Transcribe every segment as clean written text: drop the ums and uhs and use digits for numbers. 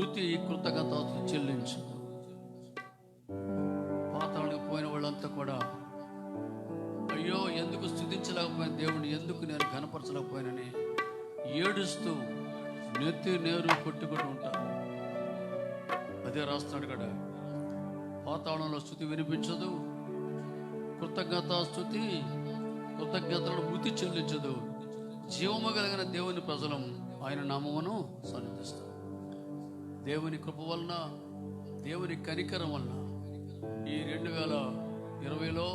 మృతి కృతజ్ఞత చెల్లించు. పాతాళానికి పోయిన వాళ్ళంతా కూడా అయ్యో ఎందుకు స్తుతించలేకపోయిన దేవుని, ఎందుకు నేను కనపరచలేకపోయినని ఏడుస్తూ నెత్తి నేరు కొట్టుకుంటూ ఉంటారు. అదే రాస్తున్నాడు కదా, పాతాళంలో స్తుతి వినిపించదు, కృతజ్ఞతలను మృతి చెల్లించదు. జీవము కలిగిన దేవుని ప్రజలం ఆయన నామమును సన్నిధిస్తారు. దేవుని కృప వలన, దేవుని కనికరం వలన ఈ 2020లో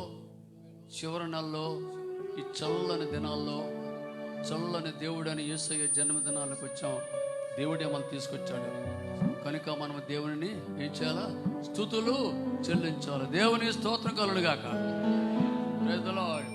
చివరి నెలలో ఈ చల్లని దినాల్లో చల్లని దేవుడని యేసయ్య జన్మదినాలకు వచ్చాం. దేవుడే మనం తీసుకొచ్చాడు కనుక మనం దేవుని ఏం చేయాలా? స్తుతులు చెల్లించాలి. దేవుని స్తోత్రం కలుగును గాక. Praise the Lord.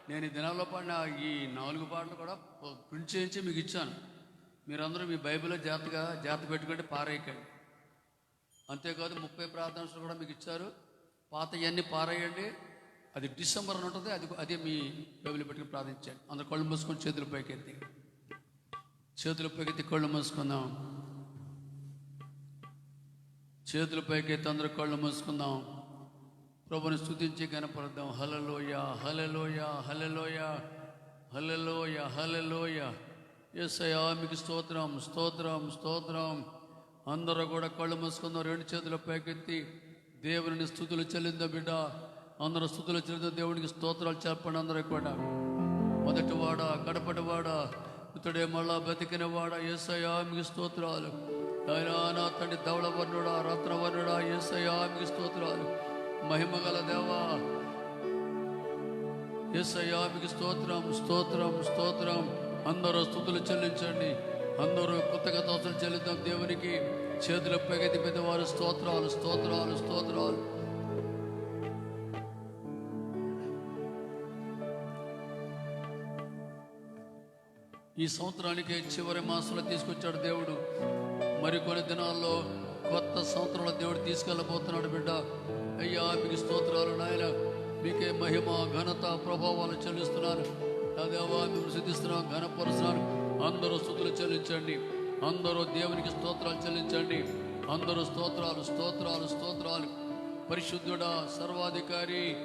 నేను ఈ దినాల్లో పాడిన ఈ 4 పాటలు కూడా ప్రింట్ చేయించి మీకు ఇచ్చాను. మీరందరూ మీ బైబిల్లో జాగ్రత్త పెట్టుకుంటే పారేయకండి. అంతేకాదు 30 ప్రార్థనలు కూడా మీకు ఇచ్చారు. పాత ఇవన్నీ పారేయండి. అది డిసెంబర్ అని ఉంటుంది. అదే మీ బైబిల్ పెట్టుకుని ప్రార్థించండి. అందరు కళ్ళు మూసుకొని చేతులు పైకెత్తి కళ్ళు మూసుకుందాం. చేతుల పైకెత్తి అందరూ కళ్ళు మూసుకుందాం. ప్రభుని స్తుతించి కనపడదాం. హల్లెలూయా హల్లెలూయా హల్లెలూయా హల్లెలూయా హల్లెలూయా. యేసయ్యా మీకు స్తోత్రం స్తోత్రం స్తోత్రం. అందరూ కూడా కళ్ళు మూసుకుందాం. రెండు చేతుల పైకెత్తి దేవుని స్తుతులు చెల్లిందా బిడ్డ. అందరూ స్తుతులు చెల్లిందా దేవునికి స్తోత్రాలు చెప్పండి. అందరూ కూడా మొదటివాడ కడపటివాడ ఇతడే మళ్ళా బతికినవాడ యేసయ్యా మీకు స్తోత్రాలు. ఆయన నా తండ్రి ధవళవర్ణుడా రత్నవర్ణుడా యేసయ్యా మీకు స్తోత్రాలు. మహిమగల దేవా యేసయ్యా మీకు స్తోత్రం స్తోత్రం స్తోత్రం. అందరూ స్తుతులు చెల్లించండి. అందరూ కృతజ్ఞతలు చెల్లిద్దాం దేవునికి. చేతుల పైకెత్తి పెద్దవారు స్తోత్రాలు స్తోత్రాలు స్తోత్రాలు. ఈ సంవత్సరానికి చివరి మాసంలో తీసుకొచ్చాడు దేవుడు. మరికొన్ని దినాల్లో కొత్త సంవత్సరంలో దేవుడు తీసుకెళ్ళబోతున్నాడు బిడ్డ. అయ్యా మీకు స్తోత్రాలు నాయన. మీకే మహిమ ఘనత ప్రభావాలు చెల్లిస్తున్నాను. దేవా మేము సిద్ధిస్తున్నాం ఘనపరుస్తున్నాను. అందరూ స్తుతులు చెల్లించండి. అందరూ దేవునికి స్తోత్రాలు చెల్లించండి. అందరూ స్తోత్రాలు స్తోత్రాలు స్తోత్రాలు. పరిశుద్ధుడా సర్వాధికారి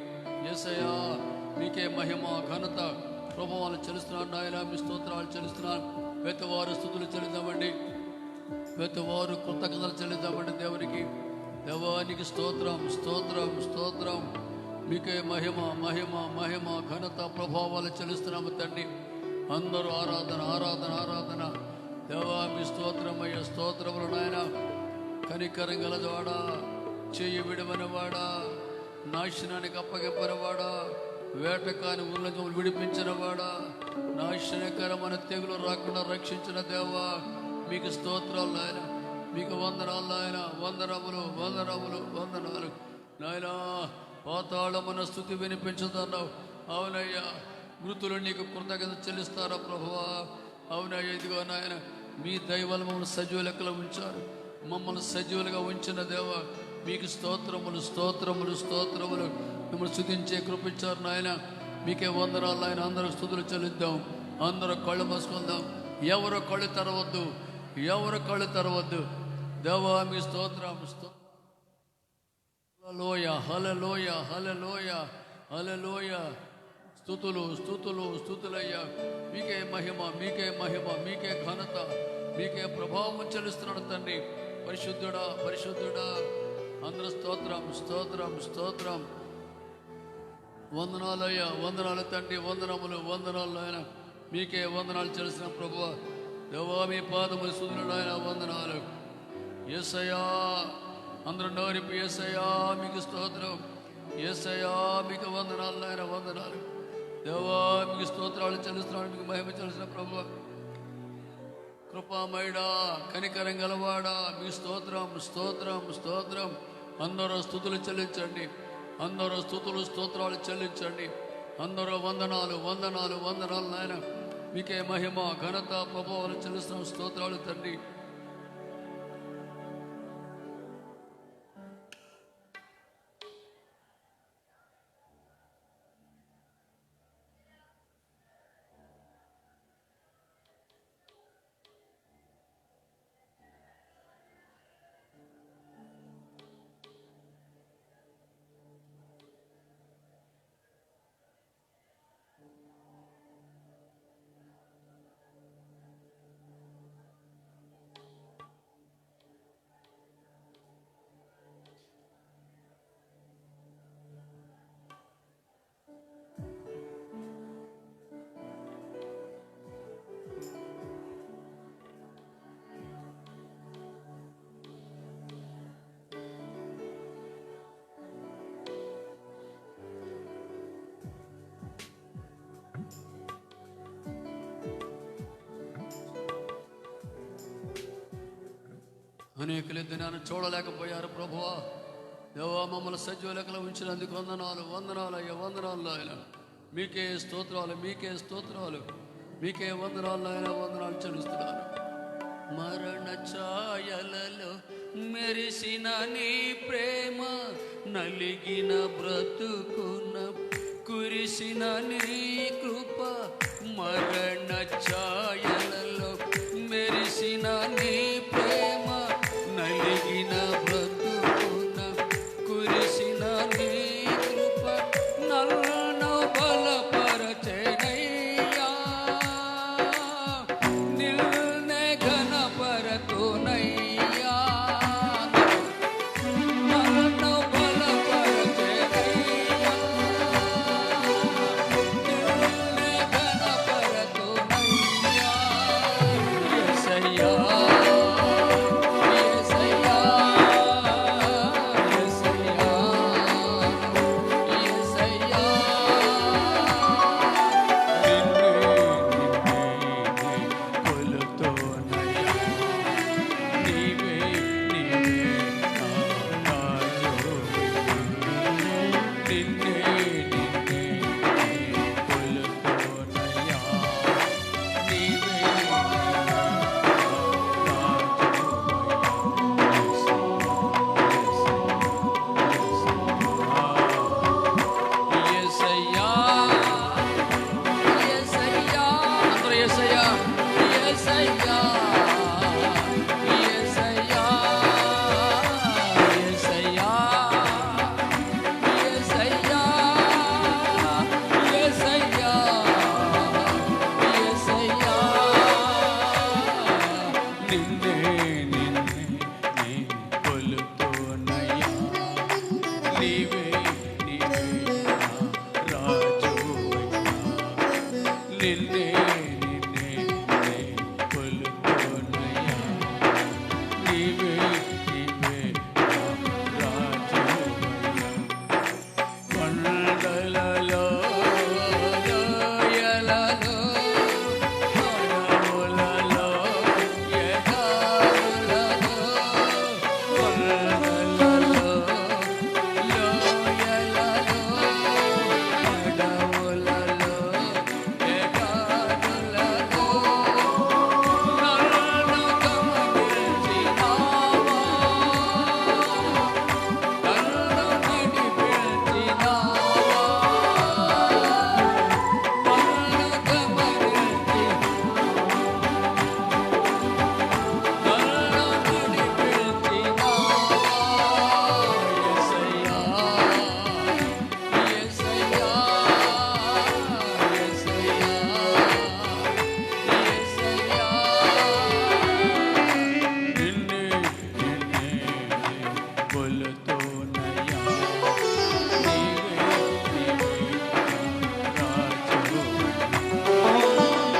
యేసయ్యా మీకే మహిమ ఘనత ప్రభావాలు చెల్లిస్తున్నాను నాయన. మీ స్తోత్రాలు చెల్లిస్తున్నాను. పెద్దవారు స్తుతులు చెల్లిద్దామండి. పెద్దవారు కృతజ్ఞతలు చెల్లిద్దామండి దేవునికి. దేవానికి స్తోత్రం స్తోత్రం స్తోత్రం. మీకే మహిమ మహిమ మహిమ ఘనత ప్రభావాలు చెల్లిస్తున్నాము తండ్రి. అందరూ ఆరాధన ఆరాధన ఆరాధన. దేవా మీ స్తోత్రం అయ్యా స్తోత్రములు నాయన. కనికరం గలవాడా చెయ్యి విడవనివాడా నాశనానికి అప్పగింపనివాడా వేటకాని ఉల్లంఘనలు విడిపించిన వాడా నాశనకరమైన తెగులు రాకుండా రక్షించిన దేవా మీకు స్తోత్రాలు నాయన. మీకు వందనాలు నాయన. వందనములు వందనములు వందనాలు నాయన. పాతాళమున స్తుతి వినిపించుతున్నావు. అవునయ్యా మృతులు నీకు కృతజ్ఞత చెల్లిస్తారా ప్రభువా. అవునయ్యా ఇదిగో నాయన మీ దైవాలు మమ్మల్ని సజీవ లెక్కలో ఉంచారు. మమ్మల్ని సజీవులుగా ఉంచిన దేవా మీకు స్తోత్రములు స్తోత్రములు స్తోత్రములు. మిమ్మల్ని స్తుతించే కృపించారు నాయన. మీకే వందనాలు ఆయన. అందరూ స్తుతులు చెల్లిద్దాం. అందరూ కళ్ళు మూసుకుందాం. ఎవరు కళ్ళు తెరవద్దు, ఎవరు కళ్ళు తెరవద్దు. దేవా మీ స్తోత్రం హల్లెలూయ హల్లెలూయ హల్లెలూయ హల్లెలూయ. స్తుతులు స్తుతులు స్తుతులయ్యా. మీకే మహిమ మీకే మహిమ మీకే ఘనత మీకే ప్రభావం చెల్లిస్తున్నాడు తండ్రి. పరిశుద్ధుడా పరిశుద్ధుడా. అందరూ స్తోత్రం స్తోత్రం స్తోత్రం. వందనాలయ్యా వందనాలు తండ్రి. వందనములు వందనాలు ఆయన. మీకే వందనాలు చెల్లిసిన ప్రభువా. దేవా మీ పాదములు సుధులు ఆయన. వందనాలు యేసయ్యా. అందరూ నోరిపి యేసయ్యా మీకు స్తోత్రం. యేసయ్యా మీకు వందనాలు ఆయన. వందనాలు దేవా మీకు స్తోత్రాలు చెల్లిస్తున్నాడు. మీకు మహిమ చెల్లిసిన ప్రభువా. కృపామయుడా కనికరం గలవాడా మీకు స్తోత్రం స్తోత్రం స్తోత్రం. అందరూ స్తుతులు చెల్లించండి. అందరూ స్తుతులు స్తోత్రాలు చెల్లించండి. అందరూ వందనాలు వందనాలు వందనాలు నాయన. మీకే మహిమ ఘనత ప్రభావాలు చెల్లిస్తున్నాం. స్తోత్రాలు తండ్రి. అనేకులు దినాన్ని చూడలేకపోయారు ప్రభువా. దేవా మమ్మల్ని సజీవ లెక్కలో ఉంచినందుకు వందనాలు వందనాలు అయ్యా. వందనాలు ఆయన. మీకే స్తోత్రాలు మీకే స్తోత్రాలు మీకే వందనాలు ఆయన. వందనాలు చెల్లిస్తున్నాను. మరణ ఛాయలలో మెరిసిన నీ ప్రేమ నలిగిన బ్రతుకున కురిసిన నీ కృప. మరణ ఛాయలలో మెరిసిన నీ ప్రేమ నలిగిన బ్రతుకున కురిసిన నీ కృప. నన్ను బలపరచెనయ్యా నిన్నే ఘనపరతునయ్యా. నీవే నీవే రాజు నిన్నే నిన్నే కొలుకోనయ్యా నీవే నీవే రాజు కొండలలో లోయలలో అడవులలో ఎడారులలో కొండలలో లోయలలో అడవులలో ఎడారులలో నన్ను గమనించినావా నన్ను విడిపించినావా నన్ను గమనించి నన్ను విడిపించినావా యేసయ్యా యేసయ్యా యేసయ్యా నిన్నే నిన్నే కొలుతోనయ్యా నీవే నీవే రాజు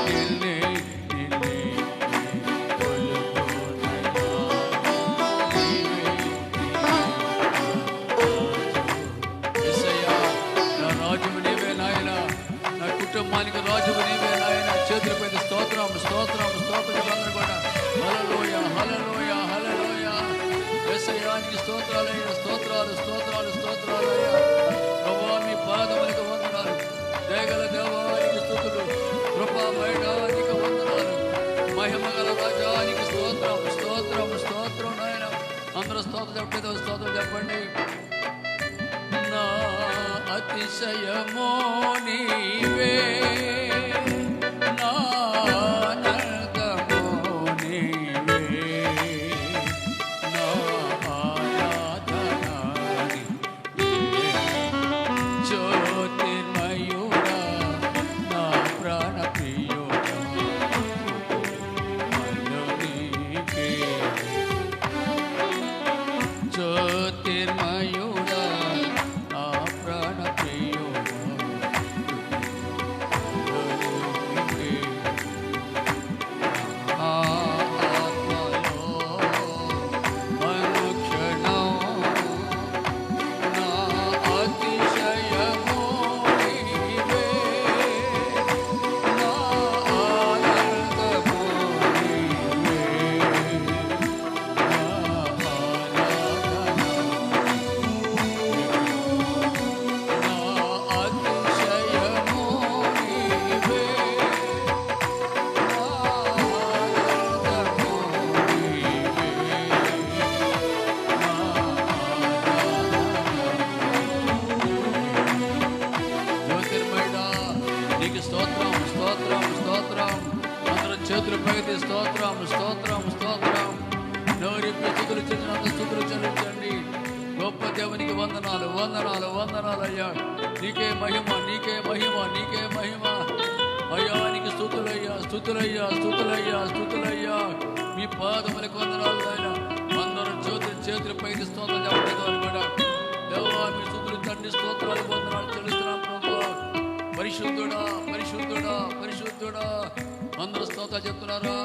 నిన్నే నిన్నే కొలుతోనయ్యా నీవే యేసయ్యా నా రాజువు నీవే నాయనా నా కుటుంబానికి రాజువు నీవే నాయనా చేతులపై స్తోత్రం స్తోత్రం స్తోత్రం అందరూ కూడా హల్లెలూయా హల్లెలూయా హల్లెలూయా యేసయ్యానికి స్తోత్రాలయ్యా స్తోత్రాలు స్తోత్రాలు స్తోత్రాలయ్యా ప్రభువా మీ పాదములకు వందనాలు దయగల దేవానికి స్తుతులు కృపామయుడానికి వందనాలు మహిమగల రాజానికి స్తోత్రం స్తోత్రం స్తోత్రం నాయన అందరూ స్తోత్రం చెప్పేదో స్తోత్రం చెప్పండి నా అతిశయమో నీవే నా నరకమో నీవే నా ఆరాధన నీవే జ్యోతిర్మయుడా నా ప్రాణప్రియుడా మహిమ నీకే జ్యోతిర్మయుడా నా ప్రాణప్రియుడా నీకే ఆ ఆత్మలో అనుక్షణం నా అతిశయమో నీవే నా ఆనందమో నీవే నా ఆరాధన నా అతిశయమో నీవే నా ఆనందమో నీవే నా జ్యోతిర్మయుడా నీకు స్తోత్రం స్తోత్రం స్తోత్రం అందరూ చేతులు పైకి స్తోత్రం స్తోత్రం స్తోత్రం నోరిప్పి స్తుతులు చెల్లినంత స్తుతులు చెల్లించండి గొప్ప దేవునికి వందనాలు వందనాలు వందనాలు అయ్యా నీకే మహిమ నీకే మహిమ నీకే మహిమ అయ్యా నీకు స్తుతులయ్యా స్తుతులయ్యా స్తుతులయ్యా స్తుతులయ్యా మీ పాదములకు వందనాలు అయినా అందరూ చేతులు పైకి స్తోత్రం చెప్పలేదు కూడా దేవా మీ స్తుతులు తండ్రి స్తోత్రాలు వందనాలు చెల్లిస్తున్నాం ప్రభువా పరిశుద్ధుడా పరిశుద్ధుడా పరిశుద్ధుడా అందరూ స్తోత్రాలు చెప్తున్నారా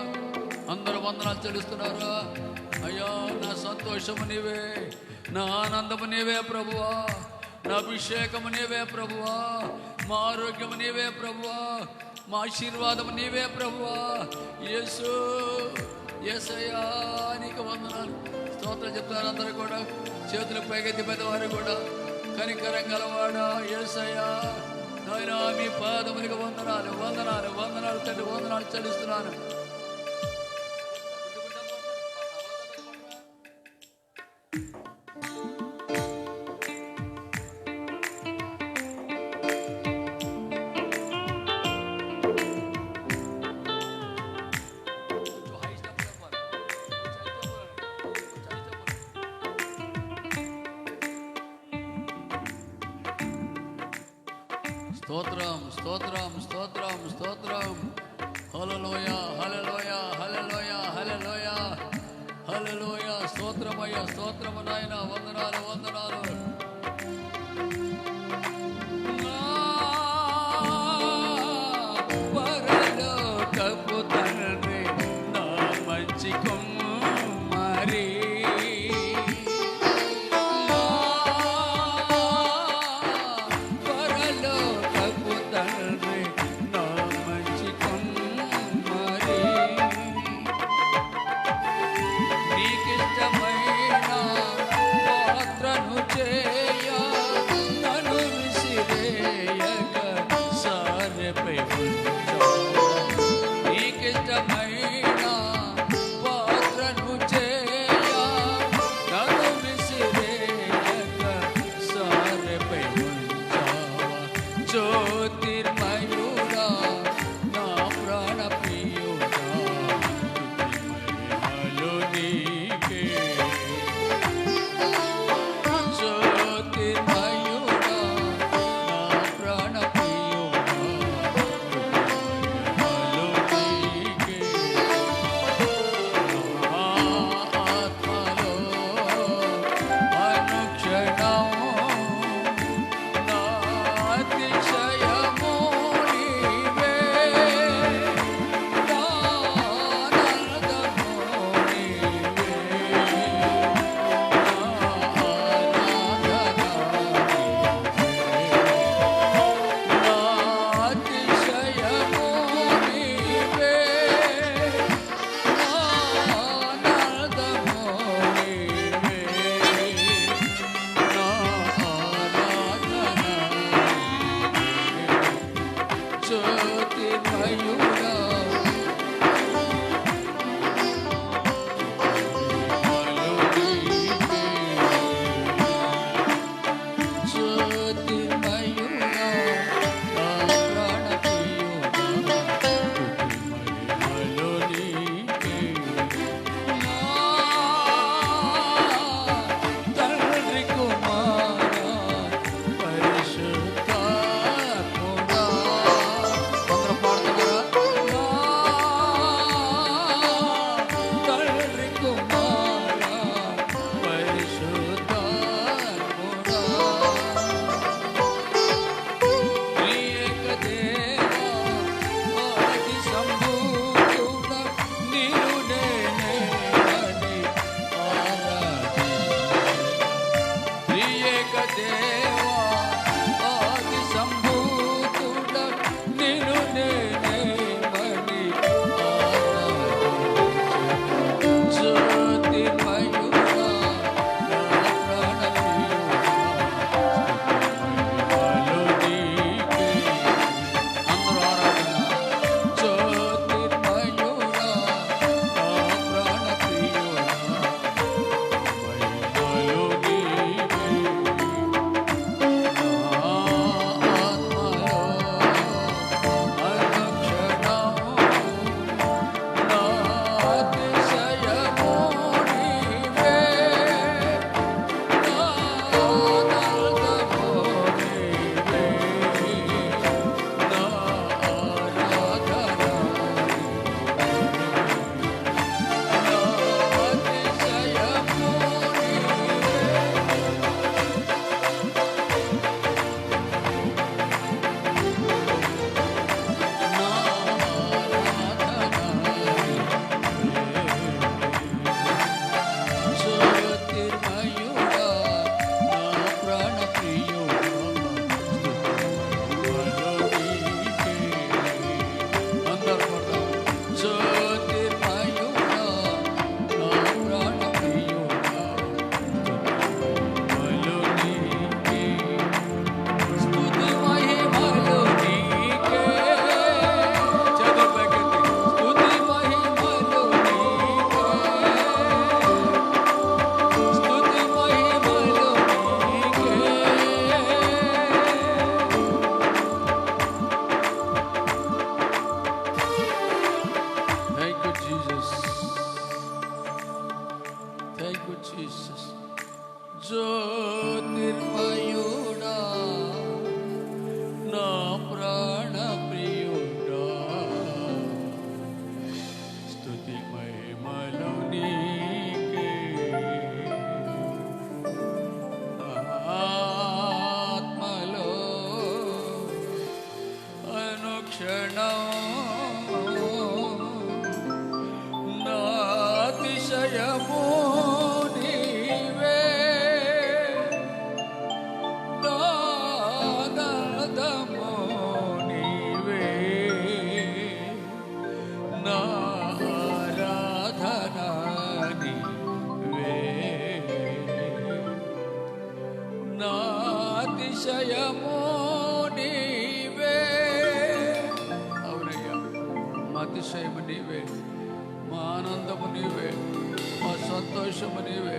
అందరూ వందనాలు చెల్లిస్తున్నారా అయ్యా నా సంతోషము నీవే నా ఆనందము నీవే ప్రభువా నా అభిషేకము నీవే ప్రభువా మా ఆరోగ్యము నీవే ప్రభువా మా ఆశీర్వాదము నీవే ప్రభువా యేసు యేసయ్యా నీకు వందనాలు స్తోత్రం చెప్తారు అందరూ కూడా చేతులు పైకెత్తి పెద్దవారు కూడా కనికరం గలవాడా యేసయ్యా నాయనా మీ పాదములకు వందనాలు వందనాలు వందనాలు తండ్రి వందనాలు చెల్లిస్తున్నాను స్తోత్రం స్తోత్రం స్తోత్రం స్తోత్రం హల్లెలూయా హల్లెలూయా హల్లెలూయా హల్లెలూయా హల్లెలూయా స్తోత్రమయ్యా స్తోత్రము నాయనా వందనాలు వందనాలు దేవా ఆది సంభూతుడ నిన్ను నేనేమని జ్యోతిర్మయుడా నా ప్రాణప్రియుడా నీకే అందరూ ఆరాధన జ్యోతిర్మయుడా నా ప్రాణప్రియుడా జ్యోతిర్మయుడా నా ప్రాణప్రియుడా స్తుతి మహిమలు నీకే ఆత్మలో అనుక్షణం నా అతిశయము అతిశయము నీవే. అవునయ్యా, మా అతిశయము నీవే, మా ఆనందము నీవే, మా సంతోషము నీవే,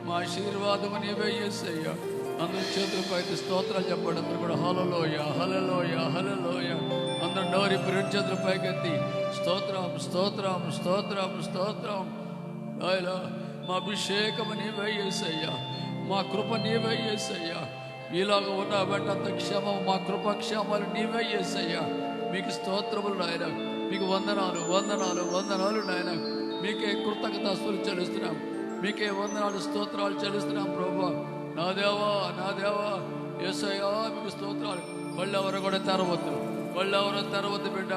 మా ఆశీర్వాదము నీవే యేసయ్యా. అందరూ చేతులపైకి స్తోత్రాలు చెప్పండి. అందరూ కూడా హల్లెలూయ హల్లెలూయ హల్లెలూయ. అందరూ నోరి రెండు చేతుల పైకెత్తి స్తోత్రం స్తోత్రం స్తోత్రం స్తోత్రం. ఆయన మా అభిషేకము నీవే యేసయ్యా, మా కృప నీవే యేసయ్యా. మీలాగా ఉన్నాబట్టి అంత క్షేమం, మా కృప క్షేమాలు నీవే యేసయ్యా. మీకు స్తోత్రములు నాయన, మీకు వందనాలు వందనాలు వందనాలు నాయన. మీకే కృతజ్ఞతాస్తులు చెల్లిస్తున్నాం, మీకే వందనాలు స్తోత్రాలు చెల్లిస్తున్నాం ప్రభువా. నా దేవా నా దేవా యేసయ్యా, మీకు స్తోత్రాలు. వాళ్ళెవరు కూడా తెరవద్దు, వాళ్ళెవరో తెరవద్దు బిడ్డ.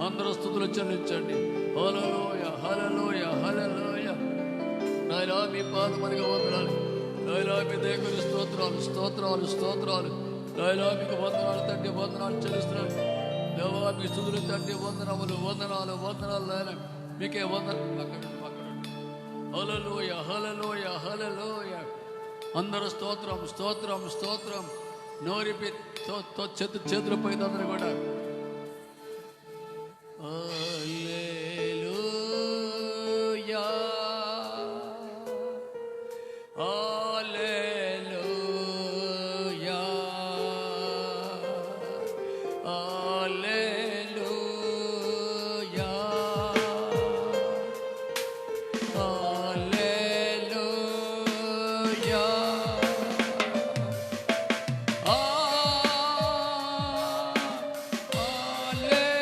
అందరూ స్తుతులు చెల్లించండి. హల్లెలూయా హల్లెలూయా హల్లెలూయా. నాయనా మీ పాదములకు వందనాలు నాయనా, మీ దేవుని స్తోత్రాలు స్తోత్రాలు స్తోత్రాలు నాయనా. మీకు వందనాలు తండ్రి, వందనాలు చెల్లిస్తున్నాను దేవా. మీ స్తుతులు తండ్రి, వందనములు వందనాలు వందనాలు నాయన. మీకే వందనాలు. హల్లెలూయా హల్లెలూయా హల్లెలూయా. అందరూ స్తోత్రం స్తోత్రం స్తోత్రం. నోరిపి చేతులపై అందరూ కూడా హల్లెలూయా హల్లెలూయా హల్లెలూయా హల్లెలూయా.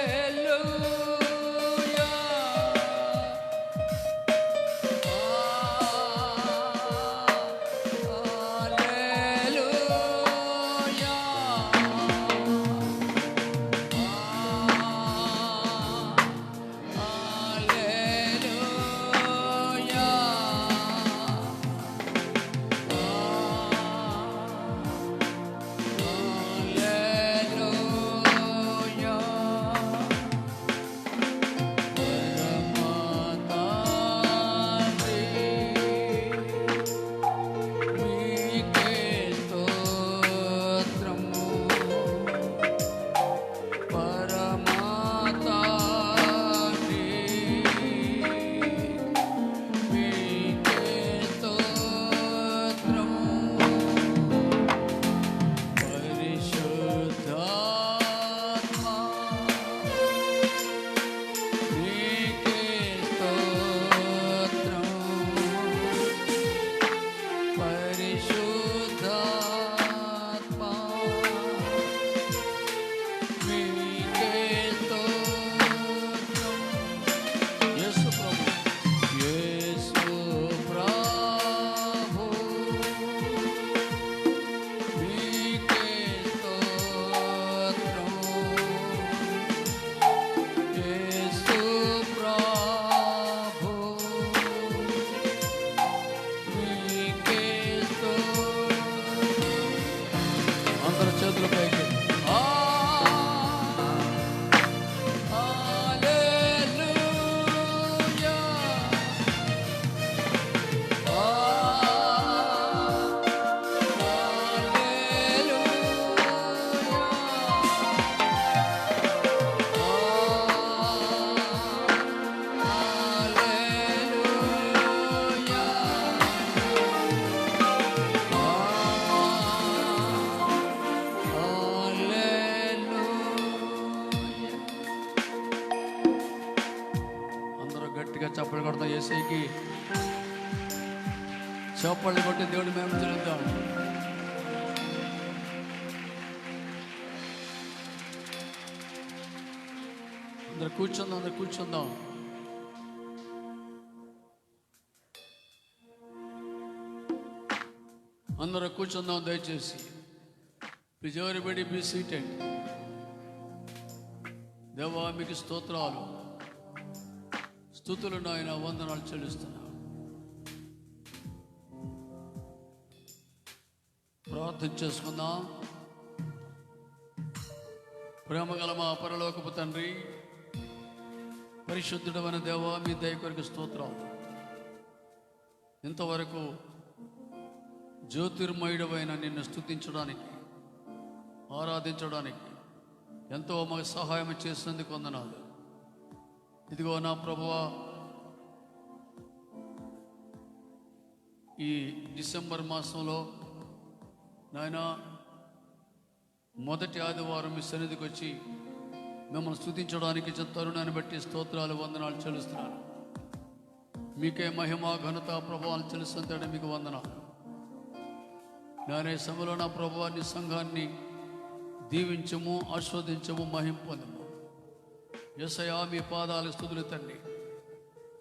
చేతుల పైకి. చప్పట్లు కొడతాం యేసయ్యకి. చప్పట్లు కొట్టి దేవుడి మేము చెల్లిద్దాం. అందరు కూర్చుందాం. అందరూ కూర్చుందాం దయచేసి. Please everybody be seated. దేవా మీకు స్తోత్రాలు, స్తుతులు నాయన, వందనాలు చెల్లిస్తున్నా. ప్రార్థన చేసుకుందాం. ప్రేమగల మా పరలోకపు తండ్రి, పరిశుద్ధుడమైన దేవా, మీ దయ కొరకు స్తోత్రాలు. ఇంతవరకు జ్యోతిర్మయుడమైన నిన్ను స్తుతించడానికి, ఆరాధించడానికి ఎంతో మాకు సహాయం చేసినందుకు వందనాలు. ఇదిగో నా ప్రభువా, ఈ డిసెంబర్ మాసంలో నాయన మొదటి ఆదివారం మీ సన్నిధికి వచ్చి మిమ్మల్ని స్తుతించడానికి తరుణాన్ని బట్టి స్తోత్రాలు, వందనాలు చెల్లిస్తున్నాను. మీకే మహిమ, ఘనత, ప్రభావాలు చెల్లిస్తుంటే మీకు వందనాలు. నానే సమయంలో నా ప్రభువాన్ని, సంఘాన్ని దీవించము, ఆస్వాదించము, మహిమ పొందము. యేసయ్యా మీ పాదాలు స్తుతులు తండ్రి.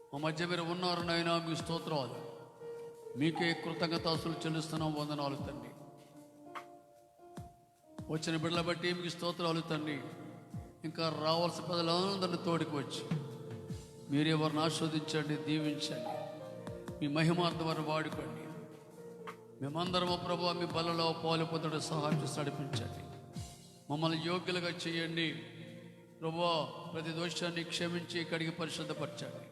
మా మధ్య మీరు ఉన్నారు నాయనా, మీ స్తోత్రాలు. మీకే కృతజ్ఞతాస్తులు చెల్లిస్తున్నాం, వందనాలు తండ్రి. వచ్చిన బిడ్డల బట్టి మీకు స్తోత్రాలు తండ్రి. ఇంకా రావాల్సిన ప్రజలందరినీ తోడికి వచ్చి మీరే వారిని ఆస్వాదించండి, దీవించండి. మీ మహిమార్థం వారిని వాడుకోండి. మేమందరము ప్రభువా మీ బలలో పాలు పొందడం సహాయం చేసి నడిపించండి. మమ్మల్ని యోగ్యులుగా చేయండి ప్రభువా. ప్రతి దోషాన్ని క్షమించి కడిగి పరిశుద్ధపరచండి.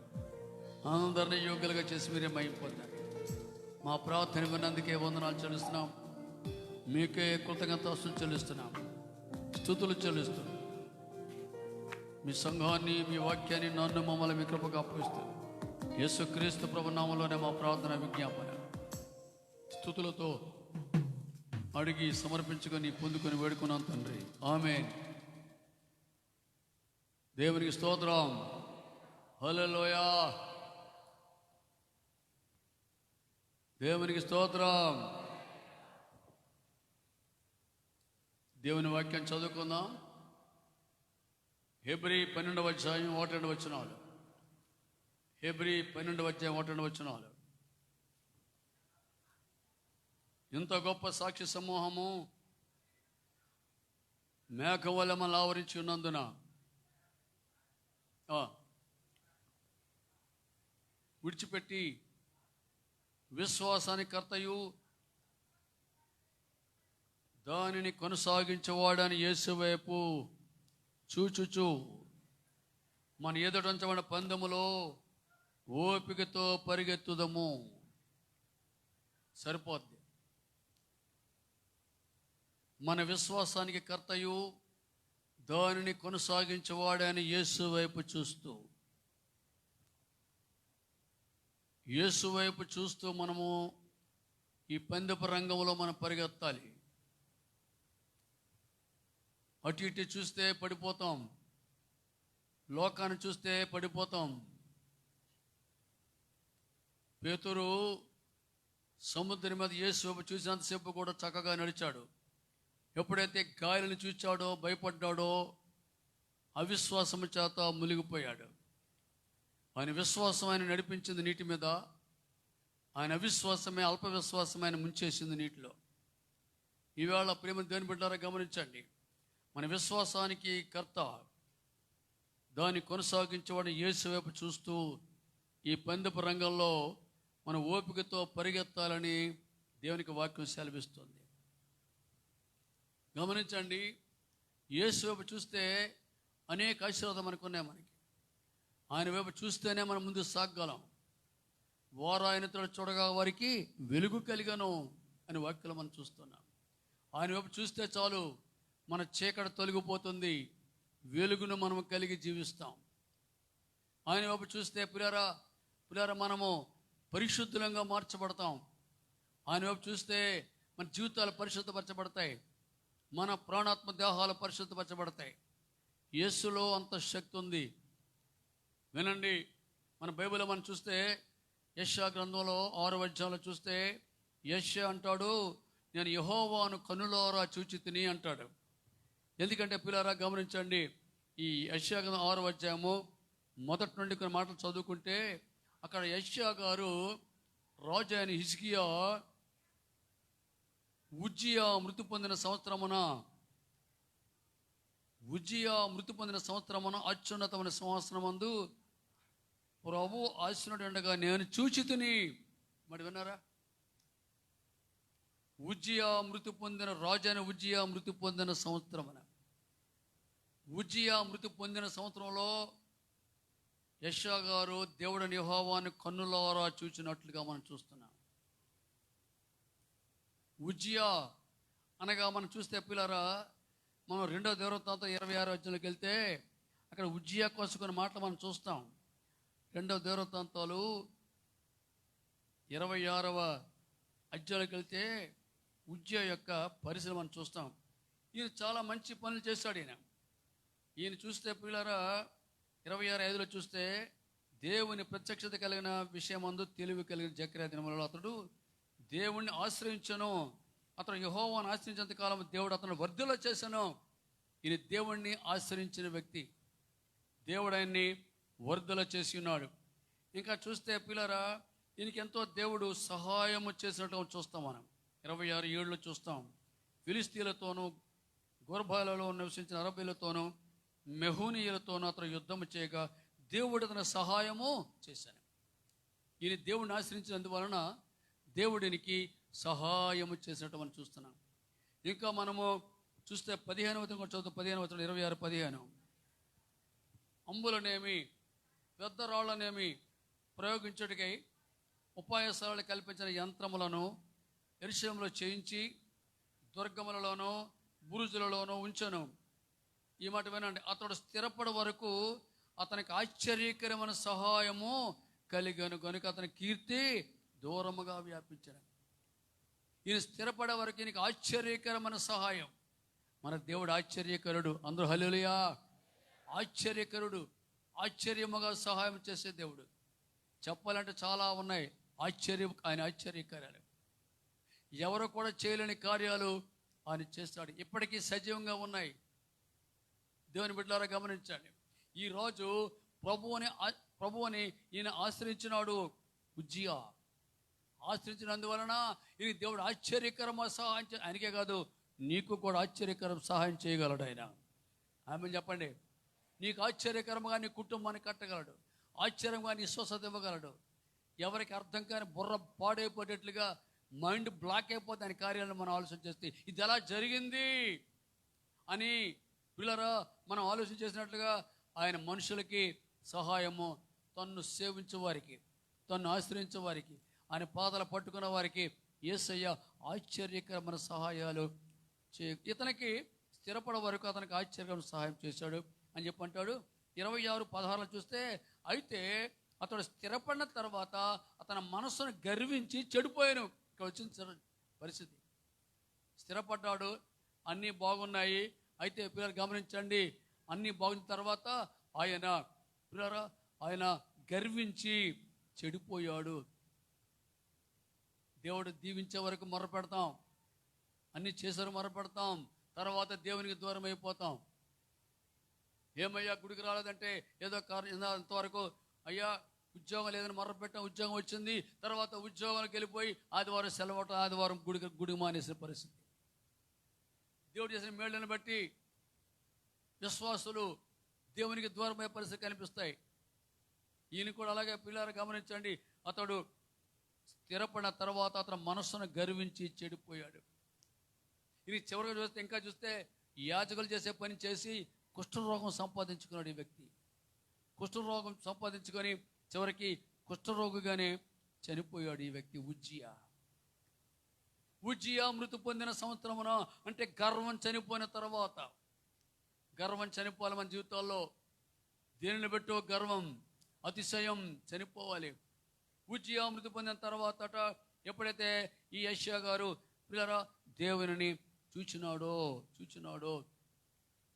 అందరినీ యోగ్యులుగా చేసి మీరే మహిమ పొందండి. మా ప్రార్థన విన్నందుకే వందనాలు చెల్లిస్తున్నాం. మీకే కృతజ్ఞతాస్తులు చెల్లిస్తున్నాం, స్తుతులు చెల్లిస్తున్నాం. మీ సంఘాన్ని, మీ వాక్యాన్ని, నన్ను, మమ్మల్ని మీ కృపగా అప్పగిస్తూ యేసుక్రీస్తు ప్రభు నామములోనే మా ప్రార్థన, విజ్ఞాపన స్తుతులతో అడిగి సమర్పించుకొని పొందుకొని వేడుకున్నాం తండ్రి. ఆమేన్. దేవునికి స్తోత్రం. హల్లెలూయా. దేవునికి స్తోత్రం. దేవుని వాక్యం చదువుకుందాం. హెబ్రీ 12వ అధ్యాయం 1-2 వచనాలు. హెబ్రీ 12వ అధ్యాయం 1-2 వచనాలు. ఇంత గొప్ప సాక్షి సమూహము మేఘం వల్ల మనల్ని ఆవరించి ఉన్నందున విడిచిపెట్టి విశ్వాసానికి కర్తయు దానిని కొనసాగించేవాడని యేసు వైపు చూచుచు మన ఎదుటంచబడిన పందెములో ఓపికతో పరిగెత్తుదము. సరిపోద్ది. మన విశ్వాసానికి కర్తయు దానిని కొనసాగించేవాడని యేసు వైపు చూస్తూ, యేసు వైపు చూస్తూ మనము ఈ పందెపు రంగంలో మనం పరిగెత్తాలి. అటు ఇటు చూస్తే పడిపోతాం, లోకాన్ని చూస్తే పడిపోతాం. పేతురు సముద్రం మీద యేసు వైపు చూసినంతసేపు కూడా చక్కగా నడిచాడు. ఎప్పుడైతే గాలిని చూచాడో, భయపడ్డాడో, అవిశ్వాసము చేత మునిగిపోయాడు. ఆయన విశ్వాసం ఆయన నడిపించింది నీటి మీద, ఆయన అవిశ్వాసమే, అల్ప విశ్వాసం ఆయన ముంచేసింది నీటిలో. ఈవేళ ప్రేమ దేవుని బిడ్డలారా గమనించండి. మన విశ్వాసానికి కర్త, దాన్ని కొనసాగించేవాడు యేసు వైపు చూస్తూ ఈ పందెపు రంగంలో మన ఓపికతో పరిగెత్తాలని దేవునికి వాక్యం సెలవిస్తుంది. గమనించండి, యేసు వైపు చూస్తే అనేక ఆశీర్వాదం మనకు ఉన్నాయి. ఆయన వైపు చూస్తేనే మనం ముందు సాగగలం. వారు ఆయన చూడగా వారికి వెలుగు కలిగను అని వాక్యలు మనం చూస్తున్నాం. ఆయన వైపు చూస్తే చాలు, మన చీకటి తొలగిపోతుంది, వెలుగును మనం కలిగి జీవిస్తాం. ఆయన వైపు చూస్తే పిల్లరా మనము పరిశుద్ధంగా మార్చబడతాం. ఆయన వైపు చూస్తే మన జీవితాలు పరిశుద్ధపరచబడతాయి, మన ప్రాణాత్మ దేహాలు పరిశుద్ధపరచబడతాయి. యేసులో అంత శక్తి ఉంది. వినండి, మన బైబిల్లో మనం చూస్తే యెషయా గ్రంథంలో 6వ అధ్యాయంలో చూస్తే యెషయా అంటాడు, నేను యెహోవాను కన్నులారా చూచితిని అంటాడు. ఎందుకంటే పిల్లరా గమనించండి, ఈ యెషయా గ్రంథం 6వ అధ్యాయము మొదటి నుండి కొన్ని మాటలు చదువుకుంటే అక్కడ యెషయా గారు రాజు అయిన హిజ్కియా ఉజ్జియా మృతి పొందిన సంవత్సరమున అత్యున్నతమైన సంవత్సరమందు ప్రభు ఆశీనుడు ఉండగా నేను చూచితిని. మరి విన్నారా? ఉజ్జియా మృతి పొందిన రాజైన ఉజ్జియా మృతి పొందిన సంవత్సరమున, ఉజ్జియా మృతి పొందిన సంవత్సరంలో యెషయా గారు దేవుడిని యెహోవాను కన్నులారా చూచినట్లుగా మనం చూస్తున్నాం. ఉజ్జియా అనగా మనం చూస్తే పిల్లరా, మనం 2వ దినవృత్తాంతం 26వ అధ్యాయంలోకి వెళ్తే అక్కడ ఉజ్జియా కోసం కొన్ని మాటలు మనం చూస్తాం. 2వ దినవృత్తాంతాలు 26వ అధ్యాయంలోకి వెళ్తే ఉజ్జియా యొక్క పరిస్థితి మనం చూస్తాం. ఈయన చాలా మంచి పనులు చేశాడు. ఈయన చూస్తే పిల్లరా 26:5లో చూస్తే దేవుని ప్రత్యక్షత కలిగిన విషయమందు తెలివి కలిగిన జకర్యా దినములలో అతడు దేవుణ్ణి ఆశ్రయించను. అతను యెహోవాను ఆశ్రయించేంత కాలం దేవుడు అతను వర్ధిల్ల చేశాను. ఈయన దేవుణ్ణి ఆశ్రయించిన వ్యక్తి, దేవుడు ఆయన్ని వర్ధిల్ల చేసి ఉన్నాడు. ఇంకా చూస్తే పిల్లరా, ఈయనకి ఎంతో దేవుడు సహాయము చేసినట్టు చూస్తాం. మనం 26:7లో చూస్తాం, ఫిలిస్తీన్లతోనూ గోర్బాలలో నివసించిన అరబీలతోనూ మెహూనీయులతోనూ అతను యుద్ధము చేయగా దేవుడు అతను సహాయము చేశాను. ఈయన దేవుడిని ఆశ్రయించినందువలన దేవుడినికి సహాయము చేసినట్టు మనం చూస్తున్నాం. ఇంకా మనము చూస్తే 15వ వచనం చదువుతాం. 15వ వచనం 26:15 అంబులనేమి పెద్ద రాళ్లనేమి ప్రయోగించుటకై ఉపాయశాలను కల్పించిన యంత్రములను యెరూషలేములో చేయించి దుర్గములలోనూ బురుజులలోనూ ఉంచెను. ఈ మాట వినండి, అతడు స్థిరపడ వరకు అతనికి ఆశ్చర్యకరమైన సహాయము కలిగను గనుక అతని కీర్తి దూరముగా వ్యాపించాడు. ఈయన స్థిరపడే వరకు ఈయనకి ఆశ్చర్యకరమైన సహాయం. మన దేవుడు ఆశ్చర్యకరుడు. అందరూ హల్లెలూయా. ఆశ్చర్యకరుడు, ఆశ్చర్యముగా సహాయం చేసే దేవుడు. చెప్పాలంటే చాలా ఉన్నాయి ఆయన ఆశ్చర్యకార్యాలు. ఎవరు కూడా చేయలేని కార్యాలు ఆయన చేస్తాడు. ఇప్పటికీ సజీవంగా ఉన్నాయి. దేవుని బిడ్డలారా గమనించండి, ఈరోజు ప్రభువుని ఈయన ఆశ్రయించినాడు. ఉజ్జియా ఆశ్రయించినందువలన ఈయన దేవుడు ఆశ్చర్యకరమైన సహాయం ఆయనకే కాదు, నీకు కూడా ఆశ్చర్యకరం సహాయం చేయగలడు ఆయన. ఆమె చెప్పండి, నీకు ఆశ్చర్యకరంగా నీ కుటుంబాన్ని కట్టగలడు, ఆశ్చర్యంగా నీ స్వస్థత ఇవ్వగలడు. ఎవరికి అర్థం కాని బుర్ర పాడైపోయేటట్లుగా మైండ్ బ్లాక్ అయిపోతే ఆయన కార్యాలను మనం ఆలోచన చేస్తే ఇది ఎలా జరిగింది అని పిల్లరా మనం ఆలోచన చేసినట్లుగా ఆయన మనుషులకి సహాయము, తన్ను సేవించే వారికి, తన్ను ఆశ్రయించే వారికి, ఆయన పాదాలు పట్టుకున్న వారికి యేసయ్య ఆశ్చర్యకరమైన సహాయాలు ఇతనికి స్థిరపడ వరకు అతనికి ఆశ్చర్యకరమైన సహాయం చేశాడు అని చెప్పి అంటాడు. 26:16 చూస్తే అయితే అతడు స్థిరపడిన తర్వాత అతని మనస్సును గర్వించి చెడిపోయాను. ఇక్కడ వచ్చిన పరిస్థితి, స్థిరపడ్డాడు, అన్నీ బాగున్నాయి. అయితే పిల్లలు గమనించండి, అన్నీ బాగున్న తర్వాత ఆయన గర్వించి చెడిపోయాడు. దేవుడు దీవించే వరకు మొరపెడతాం, అన్నీ చేశారు మొరపెడతాం, తర్వాత దేవునికి దూరం అయిపోతాం. ఏమయ్యా గుడికి రాలేదంటే ఏదో ఇంతవరకు అయ్యా ఉద్యోగం లేదని మొరపెట్టాం, ఉద్యోగం వచ్చింది, తర్వాత ఉద్యోగానికి వెళ్ళిపోయి ఆదివారం సెలవు, ఆదివారం గుడి మానేసిన పరిస్థితి. దేవుడు చేసిన మేళ్ళని బట్టి విశ్వాసులు దేవునికి దూరమయ్యే పరిస్థితి కనిపిస్తాయి. ఈయన కూడా అలాగే పిల్లలు గమనించండి, అతడు స్థిరపడిన తర్వాత అతని మనస్సును గర్వించి చెడిపోయాడు. ఇది చివరిగా చూస్తే ఇంకా చూస్తే యాజకులు చేసే పని చేసి కుష్ఠరోగం సంపాదించుకున్నాడు ఈ వ్యక్తి. కుష్ఠరోగం సంపాదించుకొని చివరికి కుష్ఠరోగిగానే చనిపోయాడు ఈ వ్యక్తి. ఉజ్జియా మృతి పొందిన సంవత్సరమున, అంటే గర్వం చనిపోయిన తర్వాత. గర్వం చనిపోవాలి మన జీవితాల్లో. దేనిని బట్టి గర్వం, అతిశయం చనిపోవాలి. ఉజ్జియా మృతి పొందిన తర్వాత ఎప్పుడైతే ఈ యెషయా గారు పిల్లరా దేవుని చూచినాడో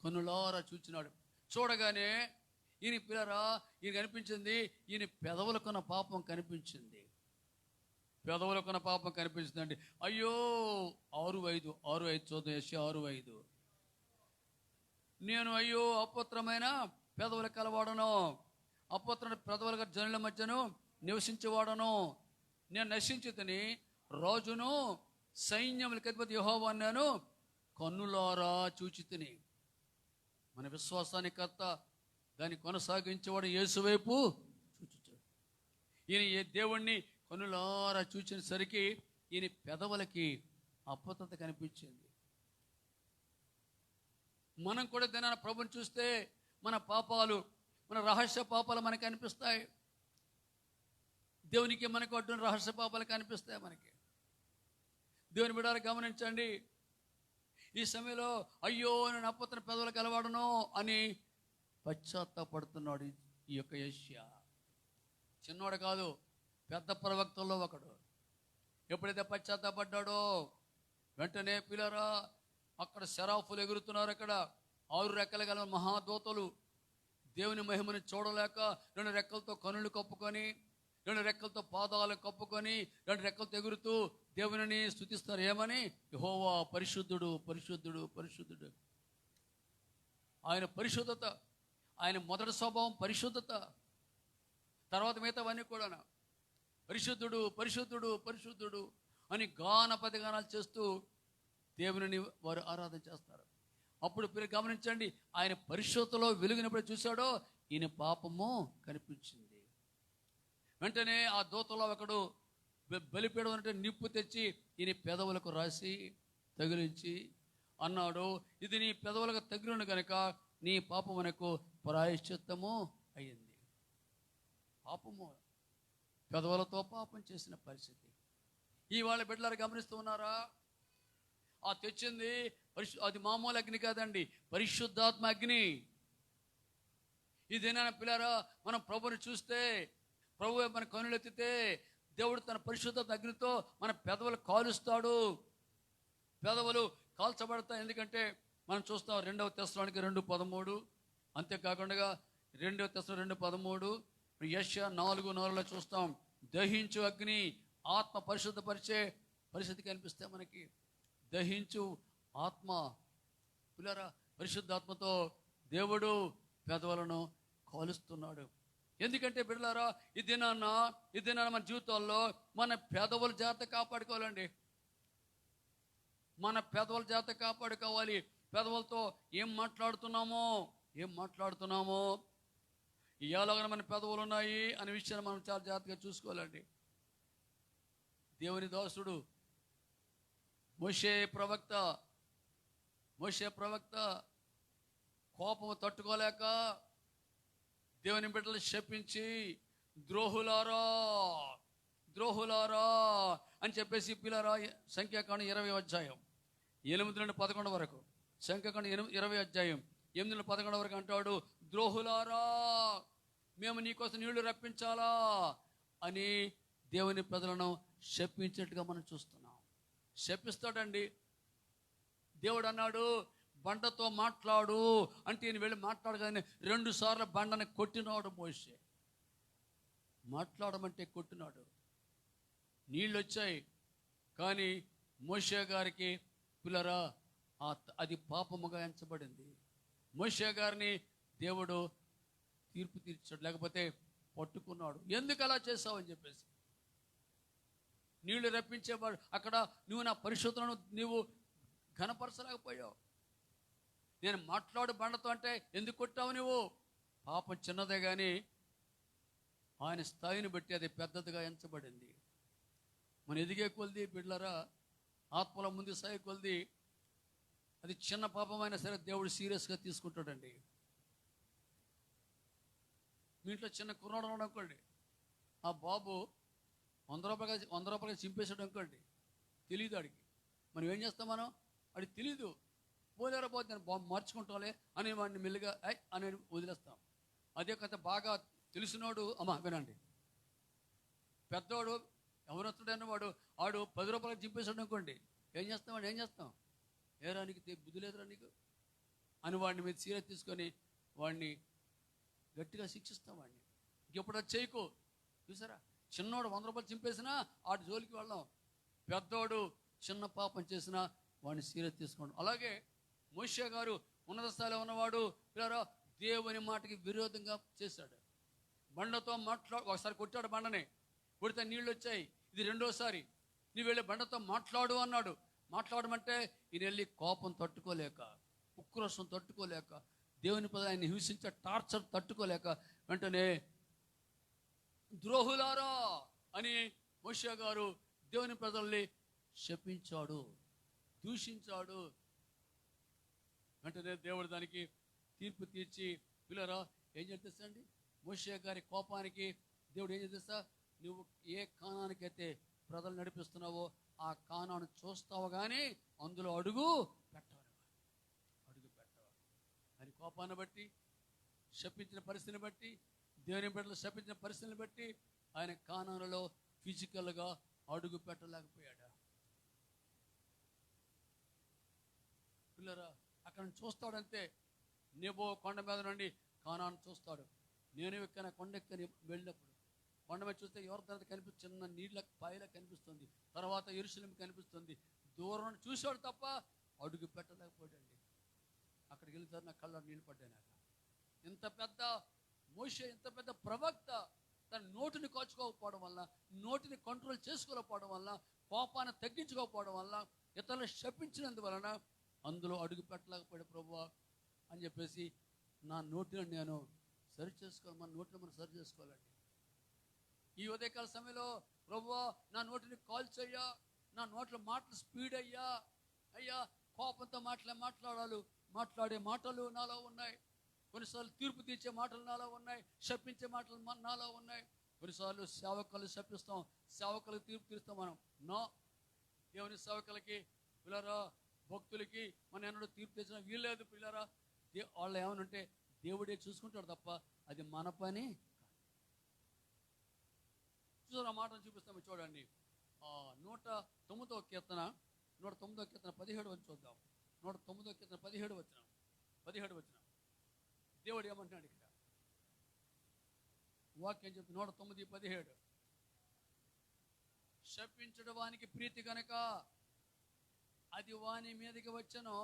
కన్నులారా చూచినాడు. చూడగానే ఈయన పిల్లరా ఈయన కనిపించింది, ఈయన పెదవులకున్న పాపం కనిపించింది. పెదవులకున్న పాపం కనిపించిందండి. అయ్యో 6:5 చూద్దాం. యెషయా 6:5. నేను అయ్యో అపవిత్రమైన పెదవుల కలవాడను, అపవిత్ర పెదవుల జనుల మధ్యను నివసించేవాడను. నేను నశించితిని, రాజును సైన్యములకు అధిపతి యెహోవా అన్నాను, కన్నులారా చూచితిని. మన విశ్వాసానికి కర్త, దాన్ని కొనసాగించేవాడు యేసు వైపు చూచుచాడు. ఈయన ఏ దేవుణ్ణి కన్నులారా చూచేసరికి ఈయన పెదవులకి అపవిత్రత కనిపించింది. మనం కూడా దినాన ప్రభుని చూస్తే మన పాపాలు, మన రహస్య పాపాలు మనకు అనిపిస్తాయి. దేవునికి మనకు అడ్డున్న రహస్య పాపాలు కనిపిస్తాయి మనకి. దేవుని బిడ్డలు గమనించండి. ఈ సమయంలో అయ్యో నేను అపవిత్ర పెదవులకు అలవాడను అని పశ్చాత్తాపడుతున్నాడు ఈ యొక్క యెషయా. చిన్నవాడు కాదు, పెద్ద ప్రవక్తల్లో ఒకడు. ఎప్పుడైతే పశ్చాత్తాపడ్డాడో వెంటనే పిల్లరా అక్కడ శరాఫులు ఎగురుతున్నారు. అక్కడ 6 రెక్కలు గల మహాదూతలు దేవుని మహిమని చూడలేక 2 రెక్కలతో కనులు కప్పుకొని, 2 రెక్కలతో పాదాలు కప్పుకొని, 2 రెక్కలతో ఎగురుతూ దేవుని స్తుతిస్తారు. ఏమని? యెహోవా పరిశుద్ధుడు, పరిశుద్ధుడు, పరిశుద్ధుడు. ఆయన పరిశుద్ధత, ఆయన మొదటి స్వభావం పరిశుద్ధత. తర్వాత మిగతావన్నీ కూడా పరిశుద్ధుడు, పరిశుద్ధుడు, పరిశుద్ధుడు అని గానాలు చేస్తూ దేవుని వారు ఆరాధన చేస్తారు. అప్పుడు మీరు గమనించండి, ఆయన పరిశుద్ధతలో వెలుగునప్పుడు చూశాడో ఈయన పాపము కనిపించింది. వెంటనే ఆ దూతలో ఒకడు బలిపీడం అంటే నిప్పు తెచ్చి ఈయన పెదవులకు రాసి తగిలించి అన్నాడు, ఇది నీ పెదవులకు తగిలిన కనుక నీ పాపమునకు ప్రాయశ్చిత్తము అయ్యింది. పాపము, పెదవులతో పాపం చేసిన పరిస్థితి. ఇవాళ బిడ్డలారు గమనిస్తూ ఉన్నారా? ఆ తెచ్చింది అది మామూలు అగ్ని కాదండి, పరిశుద్ధాత్మ అగ్ని. ఇదేనా పిల్లారా? మనం ప్రభుని చూస్తే, ప్రభు మన కనులెత్తితే దేవుడు తన పరిశుద్ధాత్మ అగ్నితో మన పెదవులు కాలుస్తాడు. పెదవులు కాల్చబడతాయి. ఎందుకంటే మనం చూస్తాం 2వ తెస్సలోనికీ 2:13. అంతేకాకుండా 2వ తెస్సలోనికీ 2:13, యెషయా 4:4లో చూస్తాం. దహించు అగ్ని ఆత్మ పరిశుద్ధపరిచే పరిస్థితి కనిపిస్తే మనకి. దహించు ఆత్మ పిల్లరా, పరిశుద్ధాత్మతో దేవుడు పెదవులను కాలుస్తున్నాడు. ఎందుకంటే బిడ్డలారా, ఈ దినాన మన జీవితాల్లో మన పెదవుల జాగ్రత్త కాపాడుకోవాలండి. మన పెదవుల జాగ్రత్త కాపాడుకోవాలి. పెదవులతో ఏం మాట్లాడుతున్నామో ఎలాగ మన పెదవులు ఉన్నాయి అనే విషయాన్ని మనం చాలా జాగ్రత్తగా చూసుకోవాలండి. దేవుని దాసుడు మోషే ప్రవక్త కోపము తట్టుకోలేక దేవుని బిడ్డలు శపించి ద్రోహులారా అని చెప్పేసి పిల్లరా, సంఖ్యాకాండం 20వ అధ్యాయం 8 నుండి 11 వరకు, సంఖ్యాకాండం 20వ అధ్యాయం 8 నుండి 11 వరకు అంటాడు, ద్రోహులారా మేము నీకోసం నీళ్లు రప్పించాలా అని దేవుని ప్రజలను శపించినట్టుగా మనం చూస్తున్నాం. శపిస్తాడండి. దేవుడు అన్నాడు, బండతో మాట్లాడు అంటే ఈయన వెళ్ళి మాట్లాడగానే 2 సార్లు బండని కొట్టినాడు మోషే. మాట్లాడమంటే కొట్టినాడు. నీళ్ళు వచ్చాయి, కానీ మోషే గారికి పిల్లరా అది పాపముగా ఎంచబడింది. మోషే గారిని దేవుడు తీర్పు తీర్చాడు, లేకపోతే పట్టుకున్నాడు. ఎందుకు అలా చేసావు అని చెప్పేసి. నీళ్లు రప్పించేవాడు అక్కడ నువ్వు నా పరిశుద్ధతను నీవు ఘనపరచలేకపోయావు. నేను మాట్లాడు బండతో అంటే ఎందుకు కొట్టావు నువ్వు? పాపం చిన్నదే కానీ ఆయన స్థాయిని బట్టి అది పెద్దదిగా ఎంచబడింది. మనం ఎదిగే కొలిది బిడ్డలారా, ఆత్మల ముందు స్థాయి కొలిది అది చిన్న పాపమైనా సరే దేవుడు సీరియస్గా తీసుకుంటాడండి. మీ ఇంట్లో చిన్న కుర్రాడు ఉన్నాడు అనుకోండి, ఆ బాబు 100 రూపాయలు చింపేసాడు అనుకోండి, తెలియదు ఆడికి. మనం ఏం చేస్తాం? మనం ఆడికి తెలీదు, పోలేరా పోతే నేను బాబు మార్చుకుంటాంలే అని వాడిని మెల్లిగా అని వదిలేస్తాం. అదే కథ బాగా తెలిసినోడు, అమ్మ వినండి, పెద్దవాడు ఎవరొస్తాడన్న ఆడు 10 రూపాయలు చింపేశాడు అనుకోండి, ఏం చేస్తాం? ఏరా నీకు బుద్ధి లేదురా నీకు అని వాడిని మీద సీరియస్ తీసుకొని వాడిని గట్టిగా శిక్షిస్తాం. వాడిని ఇంకెప్పుడు అది చేయకు. చూసారా, చిన్నోడు 100 రూపాయలు చింపేసినా ఆడి జోలికి వెళ్ళాం. పెద్దోడు చిన్న పాపం చేసినా వాడిని సీరియస్ తీసుకోండి. అలాగే మోషే గారు ఉన్నత స్థాయిలో ఉన్నవాడు, పిల్లరా, దేవుని మాటకి విరోధంగా చేశాడు. బండతో ఒకసారి కొట్టాడు, బండని కొడితే నీళ్ళు వచ్చాయి. ఇది రెండోసారి, నువ్వు వెళ్ళి బండతో మాట్లాడు అన్నాడు. మాట్లాడమంటే ఈయన వెళ్ళి కోపం తట్టుకోలేక, ఉక్రోషం తట్టుకోలేక, దేవుని పద ఆయన హింసించే టార్చర్ తట్టుకోలేక వెంటనే ద్రోహులారా అని మోషే గారు దేవుని ప్రజల్ని శపించాడు, దూషించాడు. వెంటనే దేవుడు దానికి తీర్పు తీర్చి, పిల్లరా ఏం చేస్తాండి, మోషే గారి కోపానికి దేవుడు ఏం చేస్తా, నువ్వు ఏ కానానికైతే ప్రజలు నడిపిస్తున్నావో ఆ కానాను చూస్తావు కానీ అందులో అడుగు పెట్టవు అని కోపాన్ని బట్టి, శపించిన పరిస్థితిని బట్టి, దేవుని బిడ్డలు శపించిన పరిస్థితిని బట్టి ఆయన కానానులో ఫిజికల్గా అడుగు పెట్టలేకపోయాడు. పిల్లరా, అక్కడ చూస్తాడంతే. నెబో కొండ మీద నుండి కానాను చూస్తాడు. నేను ఎక్కిన కొండ ఎక్కని వెళ్ళినప్పుడు కొండ మీద చూస్తే ఎవరి తర్వాత కనిపిస్తుంది, చిన్న నీళ్ళ పాయలా కనిపిస్తుంది, తర్వాత యెరూషలేము కనిపిస్తుంది. దూరం చూశాడు తప్ప అడుగు పెట్టలేకపోయాడండి. అక్కడికి వెళ్తారు, నా కళ్ళ నీళ్ళు పడ్డాయి. నాకు ఇంత పెద్ద మోషే, ఇంత పెద్ద ప్రవక్త తన నోటిని కాచుకోకపోవడం వల్ల, నోటిని కంట్రోల్ చేసుకోకపోవడం వల్ల, కోపాన్ని తగ్గించుకోకపోవడం వల్ల, ఇతరులు శపించినందువలన అందులో అడుగు పెట్టలేకపోయాడు ప్రభువా అని చెప్పేసి, నా నోటిని నేను సరి చేసుకోవాలి. మన నోటిని మనం సరి చేసుకోవాలండి. ఈ ఉదయకాల సమయంలో ప్రభువా నా నోటిని కాల్చయ్యా, నా నోట్ల మాటలు స్పీడ్ అయ్యా, కోపంతో మాట్లాడే మాటలు నాలో ఉన్నాయి. కొన్నిసార్లు తీర్పు తీర్చే మాటలు నాలో ఉన్నాయి, శపించే మాటలు నాలో ఉన్నాయి. కొన్నిసార్లు సేవకులు శపిస్తాం, సేవకులకు తీర్పు తీరుస్తాం. మనం దేవుని సేవకులకి, పిల్లరా, భక్తులకి మనం ఎన్నడూ తీర్పు తెచ్చిన వీల్లేదు. పిల్లరా, వాళ్ళు ఏమనంటే దేవుడే చూసుకుంటాడు తప్ప అది మన పని. చూసారు, ఆ మాటను చూపిస్తాము చూడండి. 109వ కీర్తన 17 వచ్చి చూద్దాం. 109వ కీర్తన 17 వచ్చిన దేవుడు ఏమంటున్నాడు ఇక్కడ? వాక్యం చెప్తుంది 109:17. శపించడం వానికి ప్రీతి గనక అది వాని మీదకి వచ్చను,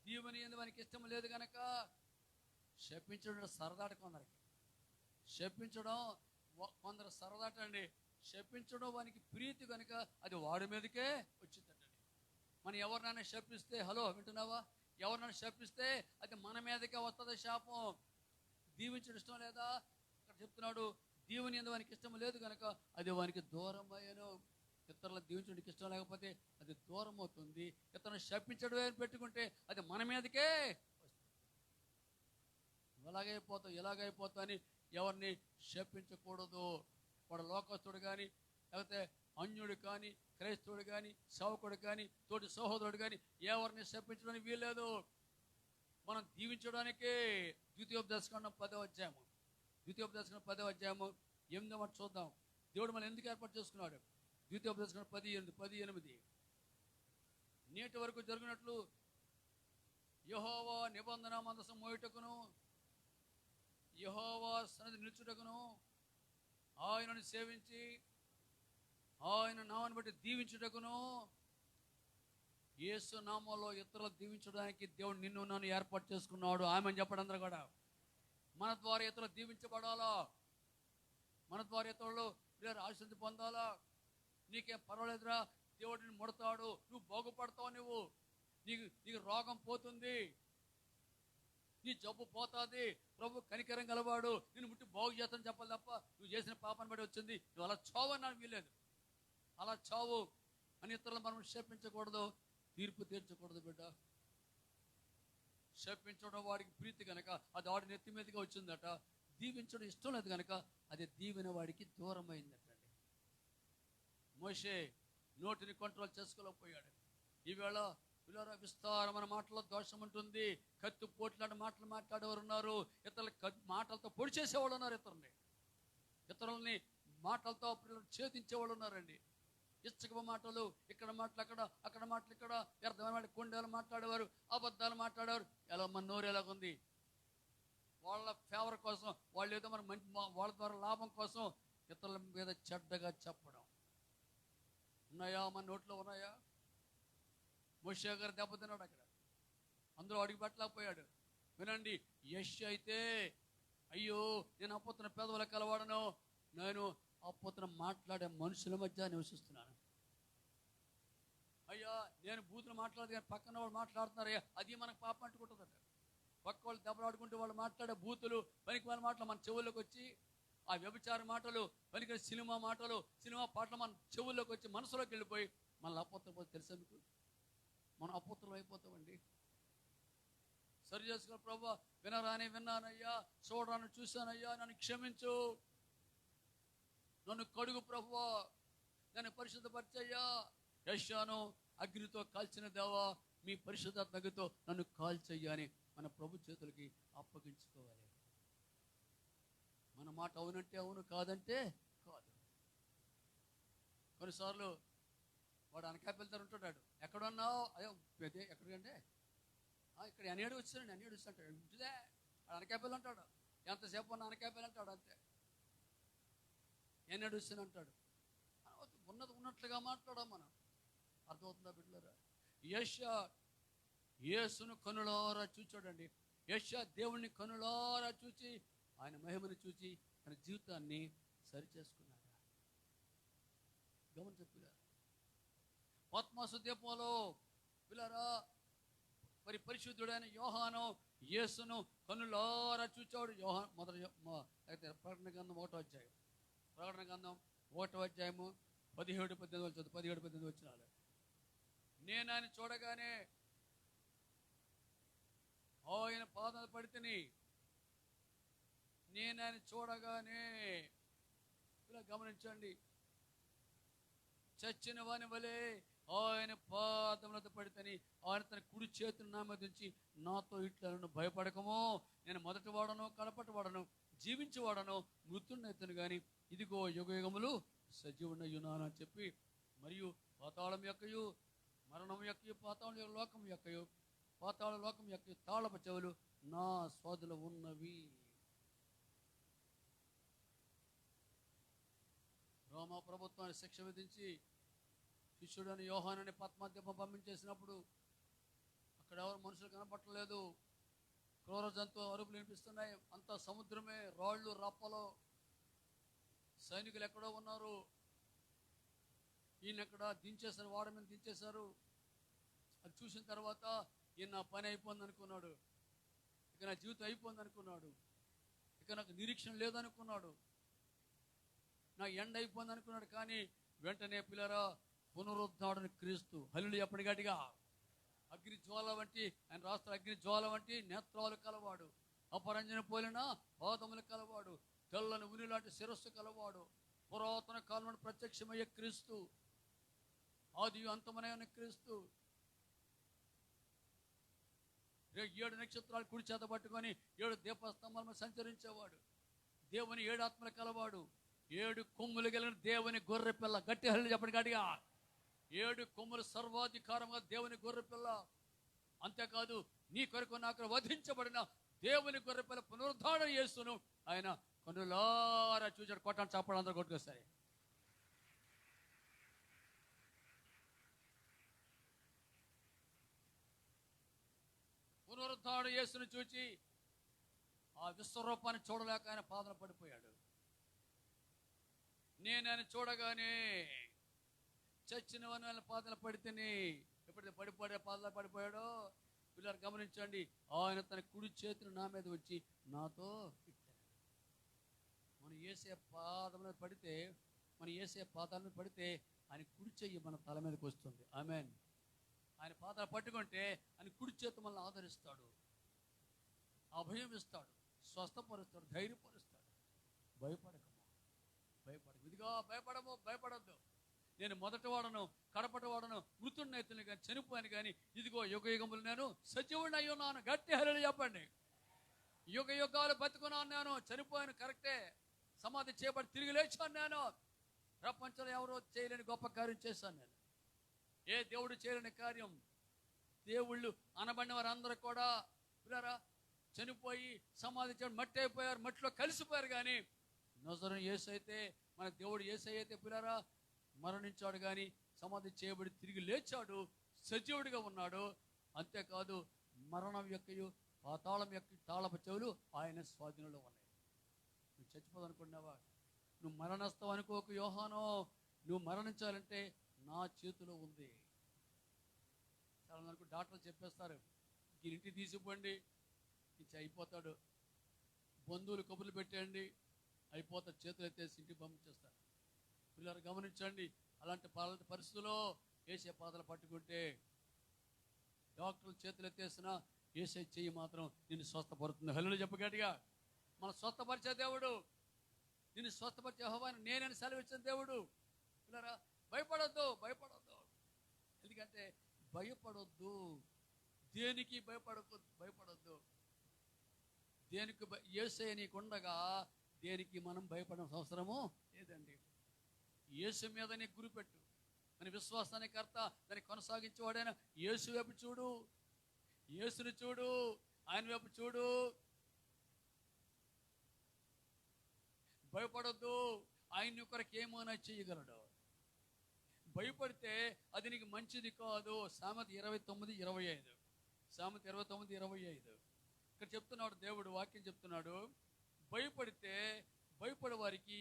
దీవెని యందు వానికి ఇష్టం లేదు గనక. శపించడం సరదాట కొందరికి, శపించడం కొందరు సరదాట అండి. శపించడం వానికి ప్రీతి కనుక అది వాడి మీదకే వచ్చిందండి. మనం ఎవరినైనా శపిస్తే, హలో వింటున్నావా, ఎవరినైనా శపిస్తే అది మన మీదకే వస్తుంది శాపం. దీవించడం ఇష్టం లేదా? ఇక్కడ చెప్తున్నాడు, దీవుని యందు వానికి ఇష్టం లేదు కనుక అది వానికి దూరం అయ్యాను. ఇతరులను దీవించడానికి ఇష్టం లేకపోతే అది దూరం అవుతుంది. ఇతరులను శపించడమే పెట్టుకుంటే అది మన మీదకే వస్తుంది. ఇలాగైపోతా అని ఎవరిని శపించకూడదు. వాడు లోకస్తుడు కానీ, లేకపోతే అన్యుడు కానీ, క్రైస్తవుడు కానీ, సేవకుడు కానీ, తోటి సహోదరుడు కానీ ఎవరిని శపించడానికి వీల్లేదు. మనం దీవించడానికే ద్వితీయోపదేశకాండం 10వ అధ్యాయము 8వ చూద్దాం. దేవుడు మనం ఎందుకు ఏర్పాటు చేసుకున్నాడు? ద్వితీయోపదేశకాండం 10:8. నేటి వరకు జరిగినట్లు యెహోవా నిబంధన మందసం మోయుటకును, యెహోవా సన్నిధి నిలుచుటకును, ఆయనను సేవించి ఆయన నామాన్ని బట్టి దీవించుటకును, యేసు నామంలో ఇతరులు దీవించడానికి దేవుడు నిన్ను నన్ను ఏర్పాటు చేసుకున్నాడు. ఆమెను చెప్పడం అందరూ కూడా. మన ద్వారా ఇతరులు దీవించబడాలా, మన ద్వారా ఇతరులు ఆశీర్వాదం పొందాలా. నీకేం పర్వాలేదురా, దేవుడు నిన్ను ముడతాడు, నువ్వు బాగుపడతావు, నీకు రోగం పోతుంది, నీ జబ్బు పోతుంది, ప్రభు కనికరం గలవాడు, నిన్ను ముట్టి బాగు చేస్తాను చెప్పాలి తప్ప నువ్వు చేసిన పాపాన్ని బట్టి వచ్చింది, నువ్వు అలా చావు అని నాకు వీలేదు. అలా చావు అని ఇతరులు మనం శపించకూడదు. తీర్పు తీర్చకూడదు బిడ్డ. శపించడం వాడికి ప్రీతి కనుక అది వాడి నెత్తి మీదగా వచ్చిందట. దీవించడం ఇష్టం లేదు కనుక అది దీవెన వాడికి దూరమైందటండి. మోషే నోటిని కంట్రోల్ చేసుకోలేకపోయాడు. ఈవేళ పిల్లరా విస్తారమైన మాటల్లో దోషం ఉంటుంది. కత్తి పోట్లాంటి మాటలు మాట్లాడేవారు ఉన్నారు. ఇతరుల మాటలతో పొడి చేసేవాళ్ళు ఉన్నారు. ఇతరులని మాటలతో పిల్లలు ఛేదించేవాళ్ళు ఉన్నారండి. ఇచ్చక మాటలు ఇక్కడ మాటలు అక్కడ మాటలు ఇక్కడ, వ్యర్థమైన వాడి కొండలు మాట్లాడేవారు, అబద్ధాలు మాట్లాడేవారు. ఎలా మన నోరు ఎలాగుంది, వాళ్ళ ఫేవర్ కోసం, వాళ్ళు ఏదో మన మంచి వాళ్ళ ద్వారా లాభం కోసం ఇతరుల మీద చెడ్డగా చెప్పడం ఉన్నాయా? మన నోట్లో ఉన్నాయా? మోషే గారు దెబ్బతిన్నాడు అక్కడ, అందులో అడుగు పెట్టలేకపోయాడు. వినండి, యెష్ అయితే అయ్యో నేను అప్పుతున్న పేదవాళ్ళ కలవాడను, నేను అప్పుతున్న మాట్లాడే మనుషుల మధ్య నివసిస్తున్నాను. అయ్యా నేను బూతులు మాట్లాడదు కానీ పక్కన వాళ్ళు మాట్లాడుతున్నారయ్యా, అది మనకు పాపం అంటుకుంటుందట. పక్క వాళ్ళు దెబ్బలాడుకుంటూ వాళ్ళు మాట్లాడే బూతులు, పనికి వాళ్ళ మాటలు మన చెవుల్లోకి వచ్చి, ఆ వ్యభిచార మాటలు, పనికి సినిమా మాటలు, సినిమా పాటలు మన చెవుల్లోకి వచ్చి మనసులోకి వెళ్ళిపోయి మనల్ని అప్పుతం పోతే తెలుసా మీకు? మనం అపుత్రులు అయిపోతామండి. సరి చేసుకో ప్రభా, వినరాని విన్నానయ్యా, చూడరాని చూశానయ్యా, నన్ను క్షమించు, నన్ను కడుగు ప్రభువా, నన్ను పరిశుద్ధపరిచయ్యా. యెషయాను అగ్నితో కాల్చిన దేవా, మీ పరిశుద్ధాత్మతో నన్ను కాల్చయ్యా అని మన ప్రభు చేతులకి అప్పగించుకోవాలి. మన మాట అవునంటే అవును, కాదంటే కాదు. కొన్నిసార్లు వాడు అనకాపల్లిదారు ఉంటున్నాడు, ఎక్కడున్నావు? అయ్యో ఎక్కడికంటే ఇక్కడ అనేడు వచ్చానండి, అనేడు వచ్చాంటాడు. ఇంటిదే అనకాపల్లి అంటాడు, ఎంతసేపు ఉన్న అనకాపల్లి అంటాడు, అంతే. ఎన్నడు వచ్చాను అంటాడు. ఉన్నది ఉన్నట్లుగా మాట్లాడాం మనం. అర్థమవుతుందా బిడ్డలారా? యెషయా యేసును కనులారా చూచాడండి. యెషయా దేవుణ్ణి కనులారా చూచి, ఆయన మహిమను చూచి తన జీవితాన్ని సరిచేసుకున్నాడు. గమనించ పిల్లరా, పద్మసు దీపంలో పిల్లరా మరి పరిశుద్ధుడైన యోహాను యేసును కనులారా చూచాడు. యోహాను మొదటి ప్రకటన గ్రంథం 1వ అధ్యాయం, ప్రకటన గ్రంథం 1వ అధ్యాయము 17-18 వచ్చినాడు. నేను ఆయన చూడగానే ఆయన పాదాలు పడితేని, నేను ఆయన చూడగానే ఇలా గమనించండి, చచ్చిన వాని వలె ఆయన పాదములతో పడితేని, ఆయన తన కుడి చేతులు నా మీద ఉంచి నాతో ఇట్లా భయపడకమో, నేను మొదటి వాడను, కడపటి వాడను, జీవించి వాడను, మృతున్నెత్తను కానీ ఇదిగో యుగయుగములు సజీవునయ్యున్నాను అని చెప్పి, మరియు పాతాళం యొక్కయు మరణం యొక్కయు పాతాళ లోకం యొక్కయు పాతాళ లోకం యొక్క తాళపు చెవులు నా స్వాదులు ఉన్నవి. రోమా ప్రభుత్వాన్ని శిక్ష విధించి శిష్యుడని యోహానుని పద్మద్వీపం పంపించేసినప్పుడు అక్కడ ఎవరు మనుషులు కనపట్టలేదు. క్రూర జంతువు అరుపులు వినిపిస్తున్నాయి. అంతా సముద్రమే, రాళ్ళు రప్పలు. సైనికులు ఎక్కడో ఉన్నారు. ఈయన ఎక్కడ దించేశారు, వాడ మీద దించేశారు. అది చూసిన తర్వాత ఈయన నా పని అయిపోయింది అనుకున్నాడు, ఇక నా జీవితం అయిపోయింది అనుకున్నాడు, ఇక నాకు నిరీక్షణ లేదనుకున్నాడు, నా ఎండ అయిపోయింది అనుకున్నాడు. కానీ వెంటనే పిల్లరా పునరుద్ధాడుని క్రీస్తు, హల్లెలూయా చెప్పండి గట్టిగా. అగ్ని జ్వాల వంటి ఆయన రాష్ట్ర అగ్ని జ్వాల వంటి నేత్రాలు కలవాడు, అపరంజన పోలిన పాదములు కలవాడు, తెల్లని ఉని లాంటి శిరస్సు కలవాడు, పురాతన కాలం ప్రత్యక్షమయ్యే క్రీస్తు, ఆది అంతమనే క్రీస్తు. 7 నక్షత్రాలు కుడి చేత పట్టుకొని 7 దీపస్తంభాలను సంచరించేవాడు, దేవుని 7 ఆత్మలు కలవాడు, 7 కొమ్ములు కలిగిన దేవుని గొర్రె పిల్ల. గట్టి హల్లెలూయా చెప్పండి గట్టిగా. 7 కొమ్ములు సర్వాధికారంగా దేవుని గొర్రె పిల్ల. అంతేకాదు నీ కొరకు నాకు వధించబడిన దేవుని గొర్రె పిల్ల పునరుద్ధారణ యేసును ఆయన కనులారా చూశాడు. కొట్టాను చాపడు అందరూ కొట్టుకొస్తాయి. పునరుద్ధారణ యేసును చూచి ఆ విశ్వరూపాన్ని చూడలేక ఆయన పాదన పడిపోయాడు. నేను ఆయన చూడగానే చచ్చిన వాళ్ళ పాదన పడితేనే, ఎప్పుడైతే పాదన పడిపోయాడో పిల్లలు గమనించండి, ఆయన తన కుడి చేతులు నా మీద వచ్చి నాతో ఇట్టాడు. మనం యేసే పాదం మీద పడితే, మన యేసే పాదాల మీద పడితే ఆయన కుడి చెయ్యి మన తల మీదకి వస్తుంది. ఆమేన్. ఆయన పాదాలు పట్టుకుంటే ఆయన కుడి చేతి మనల్ని ఆదరిస్తాడు, అభయం ఇస్తాడు, స్వస్థపరుస్తాడు, ధైర్యపరుస్తాడు. భయపడకము, భయపడకు. ఇదిగో భయపడద్దు. నేను మొదటి వాడను, కడపటి వాడను, మృతుడినైతుని కానీ చనిపోయాను కానీ ఇదిగో యుగ యుగములు నేను సజీవుడిని అయి ఉన్నాను. గట్టి హల్లెలూయా చెప్పండి. యుగ యుగాలు బతుకున్నాను, నేను చనిపోయాను కరెక్టే, సమాధి చేయబడి తిరిగి లేచాను. నేను ప్రపంచంలో ఎవరో చేయలేని గొప్ప కార్యం చేశాను. నేను ఏ దేవుడు చేయలేని కార్యం. దేవుళ్ళు అనబడిన వారందరూ కూడా పిల్లరా చనిపోయి సమాధి చేయడం, మట్టి అయిపోయారు, మట్టిలో కలిసిపోయారు. కానీ నజరేయుడు యేసు అయితే, మన దేవుడు యేసు అయితే పిల్లరా మరణించాడు కానీ సమాధి చేయబడి తిరిగి లేచాడు, సజీవుడిగా ఉన్నాడు. అంతేకాదు మరణం యొక్కయు పాతాళం యొక్క తాళపు చెవులు ఆయన స్వాధీనంలో ఉన్నాయి. నువ్వు చచ్చిపోదనుకున్నావా? నువ్వు మరణిస్తావు అనుకోకు యోహాను. నువ్వు మరణించాలంటే నా చేతిలో ఉంది. చాలా మందికి డాక్టర్లు చెప్పేస్తారు, ఇంటికి తీసుకుపోండి, ఇచ్చి అయిపోతాడు, బంధువులు కబుర్లు పెట్టేయండి, అయిపోతాడు, చేతులు ఎత్తేసి ఇంటికి పంపించేస్తారు. పిల్లలు గమనించండి, అలాంటి పరిస్థితుల్లో యేసే పాదాలు పట్టుకుంటే డాక్టర్లు చేతులు ఎత్తేసినా యేసే చెయ్యి మాత్రం నిన్ను స్వస్థపడుతుంది. హల్లెలూయా చెప్పు గట్టిగా. మన స్వస్థపరిచే దేవుడు, నిన్ను స్వస్థపరిచే యెహోవా నేనని సెలవిచ్చిన దేవుడు. పిల్లరా భయపడొద్దు. ఎందుకంటే భయపడొద్దు, దేనికి భయపడొద్దు. దేనికి యేసయ్య నీకుండగా దేనికి మనం భయపడడం అవసరము లేదండి. యేసు మీద నీ గురిపెట్టు. మన విశ్వాసానికి కర్త, దాన్ని కొనసాగించేవాడైనా యేసు వైపు చూడు, యేసుని చూడు, ఆయన వైపు చూడు. భయపడొద్దు. ఆయన కొరకు ఏమైనా చేయగలడు. భయపడితే అది నీకు మంచిది కాదు. సామెత 29:25. సామెత 29:25 ఇక్కడ చెప్తున్నాడు దేవుడు, వాక్యం చెప్తున్నాడు, భయపడితే భయపడే వారికి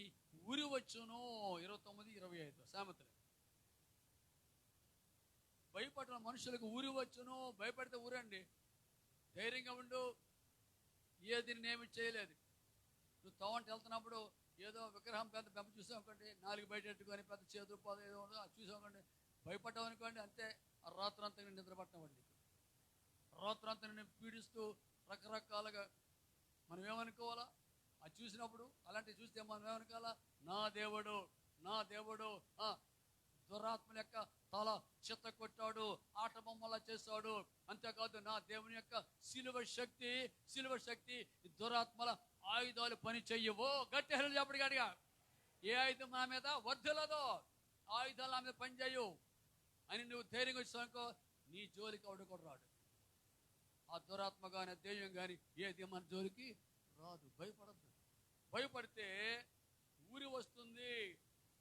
ఉరి వచ్చును. 29:25 సామెతలు. భయపడిన మనుషులకు ఉరి వచ్చును. భయపడితే ఊరండి. ధైర్యంగా ఉండు. ఏది నేనేమి చేయలేదు. నువ్వు తోవంట వెళ్తున్నప్పుడు ఏదో విగ్రహం పెద్ద బెంప చూసామనుకోండి, 4 బయట పెట్టుకొని పెద్ద చేతులు పోదు ఏదో ఉందో అది చూసామనుకోండి, భయపడ్డావు అనుకోండి, అంతే. ఆ రాత్రంతా నేను నిద్రపట్టవండి. రాత్రంతా నేను పీడిస్తూ రకరకాలుగా మనం ఏమనుకోవాలా? అది చూసినప్పుడు అలాంటివి చూస్తే మనం ఏమనుకోవాలా? నా దేవుడు దురాత్మల యొక్క తల చిత్త కొట్టాడు, ఆట బొమ్మలా చేశాడు. అంతేకాదు నా దేవుని యొక్క శిలువ శక్తి దురాత్మల ఆయుధాలు పని చెయ్యవు. గట్టి హల్లెలూయా చెప్పండి గట్టిగా. ఏ ఆయుధం నా మీద వర్ధిల్లదో, ఆయుధాలు నా మీద పని చేయు అని నువ్వు ధైర్యంగా వచ్చానుకో, నీ జోలికి ఆవిడ కూడా రాడు. ఆ దురాత్మ కానీ దెయ్యం కానీ ఏది మన జోలికి రాదు. భయపడద్దు. భయపడితే ఊరి వస్తుంది.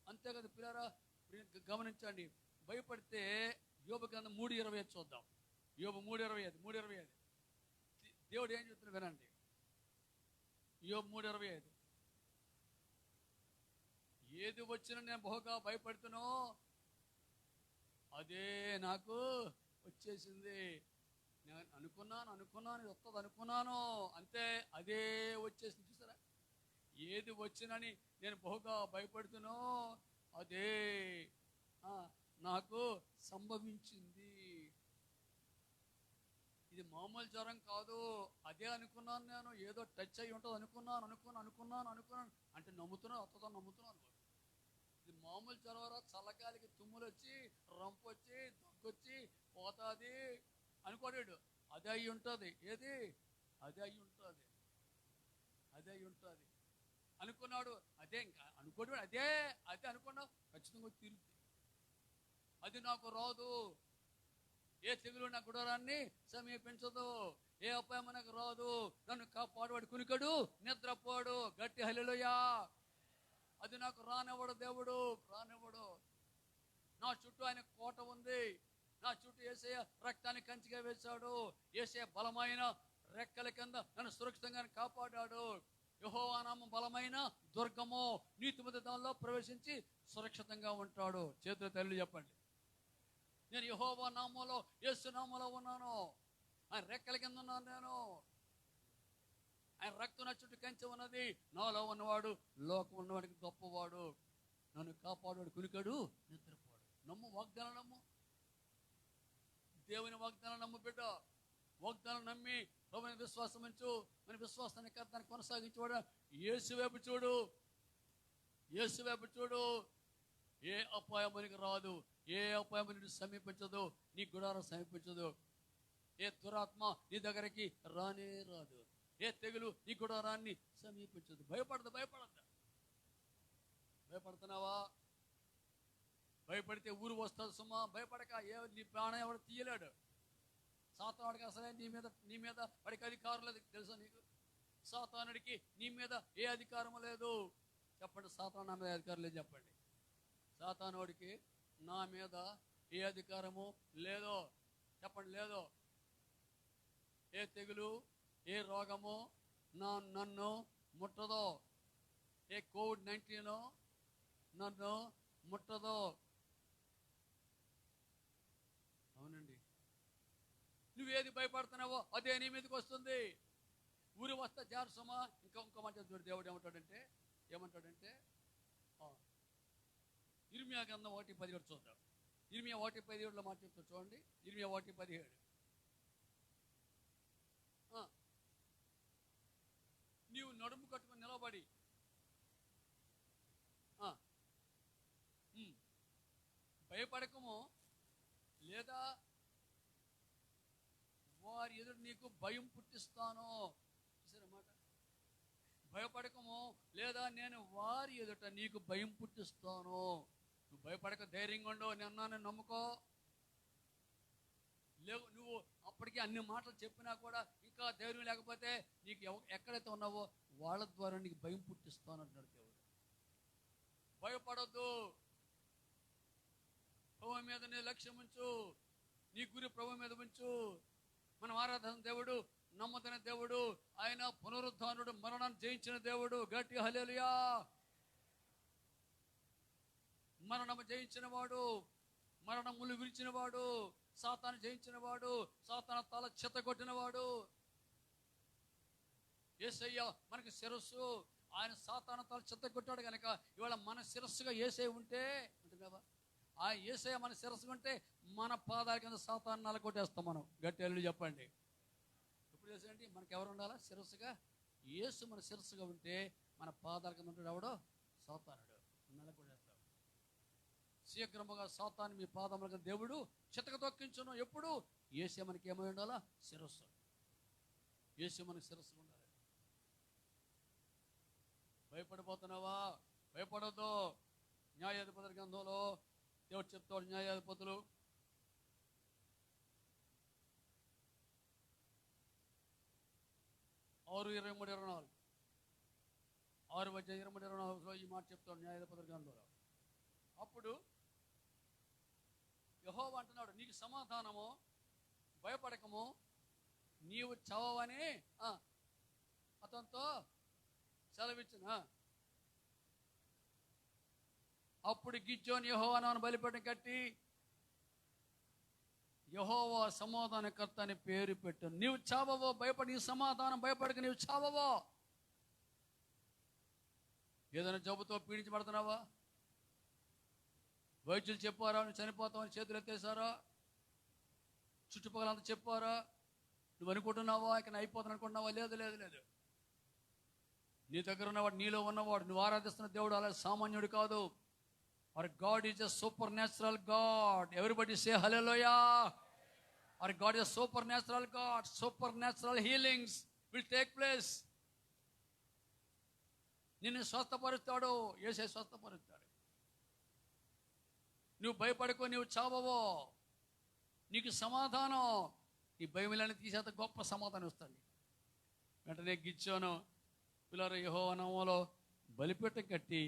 అంతేకాదు పిల్లరా గమనించండి, భయపడితే యోబు గ్రంథం 3:25 చూద్దాం. యోబు 3:25 దేవుడు ఏం చెప్తున్నా వినండి. యోబు 3:25 ఏది వచ్చినా నేను బహుగా భయపడుతునో అదే నాకు వచ్చేసింది. నేను అనుకున్నాను ఇది వస్తుంది అనుకున్నాను, అంతే అదే వచ్చేసింది. చూసారా? ఏది వచ్చినని నేను బహుగా భయపడుతునో అదే నాకు సంభవించింది. ఇది మామూలు జ్వరం కాదు, అదే అనుకున్నాను. నేను ఏదో టచ్ అయ్యి ఉంటుంది అనుకున్నాను అంటే నమ్ముతున్నాను, అత్తతో నమ్ముతున్నాను. ఇది మామూలు జ్వరం, చల్లగాలికి తుమ్ములు వచ్చి రంపు వచ్చి దగ్గొచ్చి పోతుంది అనుకోడాడు. అదే అయి ఉంటుంది. ఏది అదే అయి ఉంటుంది అనుకున్నాడు. అదే ఇంకా అనుకోడు, అదే అనుకున్నావు, ఖచ్చితంగా తీరుతుంది. అది నాకు రాదు. ఏ తెగులు నా గుడారాన్ని సమీపించదు. ఏ అపాయం నాకు రాదు. నన్ను కాపాడువాడు కునికడు, నిద్రపోడు. గట్టి హల్లెలూయా. అది నాకు రానివ్వడు దేవుడు, రానివ్వడు. నా చుట్టూ ఆయన కోట ఉంది. నా చుట్టూ యేసయ్య రక్తాన్ని కంచిగా వేశాడు. యేసయ్య బలమైన రెక్కల కింద నన్ను సురక్షితంగా కాపాడాడు. యెహోవా నామం బలమైన దుర్గము, నీతిమంతుల దానిలో ప్రవేశించి సురక్షితంగా ఉంటాడు. చేతుల తల్లి చెప్పండి, నేను యెహోవా నామంలో యేసు నామంలో ఉన్నాను. ఆయన రెక్కల కింద ఉన్నాను. నేను ఆయన రక్తం నా చుట్టూ కంచె ఉన్నది. నాలో ఉన్నవాడు లోకం ఉన్నవాడికి గొప్పవాడు. నన్ను కాపాడు, కునికడు, నిద్రపోడు. నమ్ము, వాగ్దానం నమ్ము. దేవుని వాగ్దానం నమ్ము బిడ్డ. వాగ్దానం నమ్మి ప్రభువుని విశ్వాసం ఉంచు. మన విశ్వాసాన్ని కర్తాన్ని కొనసాగించేవాడు యేసు వైపు చూడు. యేసు వైపు చూడు. ఏ అపాయం మనకి రాదు. ఏ అపాయం నిన్ను సమీపించదు. నీ గుడారం సమీపించదు. ఏ దురాత్మ నీ దగ్గరికి రానే రాదు. ఏ తెగులు నీ గుడారాన్ని సమీపించదు. భయపడద్దు. భయపడుతున్నావా? భయపడితే ఊరు వస్తుంది సుమా. భయపడక. నీ ప్రాణం ఎవడు తీయలేడు. సాతానుడికి అసలే నీ మీద వాడికి అధికారం లేదు. తెలుసా నీకు? సాతానుడికి నీ మీద ఏ అధికారము లేదు. చెప్పండి, సాతాను నా మీద అధికారం లేదు చెప్పండి. సాతానుడికి నా మీద ఏ అధికారము లేదో చెప్పండి. లేదో. ఏ తెగులు ఏ రోగము నన్ను ముట్టదో. ఏ కోవిడ్-19 నన్ను ముట్టదో. అవునండి. నువ్వేది భయపడుతున్నావో అదే నీ మీదకి వస్తుంది. ఊరు వస్తా జారుసమా. ఇంకో మాట చూడు. దేవుడు ఏమంటాడంటే ఇర్మియా గ్రంథం 1:17 చూద్దాం. ఇర్మియా 1:17 మాట చెప్తా చూడండి. ఇర్మియా 1:17. నీవు నడుము కట్టుకుని నిలబడి భయపడకము, లేదా వారి ఎదురు నీకు భయం పుట్టిస్తాను. చూసారన్నమాట. భయపడకము, లేదా నేను వారి ఎదుట నీకు భయం పుట్టిస్తాను. నువ్వు భయపడక ధైర్యంగా ఉండవు. నేను నమ్ముకో. లేవు నువ్వు అప్పటికే అన్ని మాటలు చెప్పినా కూడా ఇంకా ధైర్యం లేకపోతే నీకు ఎక్కడైతే ఉన్నావో వాళ్ళ ద్వారా నీకు భయం పుట్టిస్తాను అంటున్నాడు దేవుడు. భయపడొద్దు. ప్రభు మీద నీ లక్ష్యం ఉంచు. నీ గురి ప్రభు మీద ఉంచు. మనం ఆరాధన దేవుడు నమ్మదైన దేవుడు. ఆయన పునరుద్ధానుడు, మరణాన్ని జయించిన దేవుడు. గట్టి హల్లెలూయా. మరణము జయించిన వాడు, మరణములు విరిచిన వాడు, సాతాను జయించిన వాడు, సాతాను తల చెత్తగొట్టిన వాడు. యేసయ్య మనకి శిరస్సు. ఆయన సాతాను తల చెత్తగొట్టాడు కనుక ఇవాళ మన శిరస్సుగా యేసయ్య ఉంటే అంటున్నావా? ఆ యేసయ్య మన శిరస్సుగా ఉంటే మన పాదాల కింద సాతాను నలగొట్టేస్తాం మనం. గట్టి హల్లెలూయా చెప్పండి. ఎప్పుడు చేసేయండి? మనకి ఎవరు ఉండాలా శిరస్సుగా? యేసు మన శిరస్సుగా ఉంటే మన పాదాల కింద ఉంటాడు ఎవడో? సాతానుడు. నలగొట్టేస్తాం. శీఘ్రముగా సాతాను మీ పాదములకు దేవుడు చితక తొక్కించును. ఎప్పుడు? యేసే మనకి ఏమై ఉండాలా? శిరస్సు. యేసు మనకి శిరస్సు ఉండాలి. భయపడిపోతున్నావా? భయపడద్దు. న్యాయాధిపతుల గ్రంథంలో దేవుడు చెప్తాడు. న్యాయాధిపతులు 6:23-24 6:23-24 ఈ మాట చెప్తాడు న్యాయాధిపతుల గ్రంథంలో. అప్పుడు యెహోవా అంటున్నాడు, నీకు సమాధానము, భయపడకము, నీవు చావని అతనితో సెలవిచ్చిన. అప్పుడు గిద్యోను యెహోవాను బలిపీఠం కట్టి యెహోవా సమాధానకర్త అని పేరు పెట్టు. నీవు చావవో, భయపడి నీ సమాధానం, భయపడక నీవు చావవో. ఏదైనా జబ్బుతో పీడించబడుతున్నావా? వైద్యులు చెప్పారా నువ్వు చనిపోతావని చేతులు ఎత్తేసారా? చుట్టుపక్కలంతా చెప్పారా? నువ్వు అనుకుంటున్నావా ఇక నేను అయిపోతాను అనుకుంటున్నావా? లేదు లేదు లేదు. నీ దగ్గర ఉన్నవాడు, నీలో ఉన్నవాడు, నువ్వు ఆరాధిస్తున్న దేవుడు అలా సామాన్యుడు కాదు. Our God is a supernatural God. Everybody say hallelujah. Our God is a supernatural God. Supernatural healings will take place. నిన్ను స్వస్థపరుస్తాడు. యేసే స్వస్థపరుస్తాడు. నువ్వు భయపడుకో, నువ్వు చావవో. నీకు సమాధానం, నీ భయములని తీసేంత గొప్ప సమాధానం వస్తుంది. వెంటనే గిద్యోను పిల్లలు యెహోవా నామములో బలిపీఠం కట్టి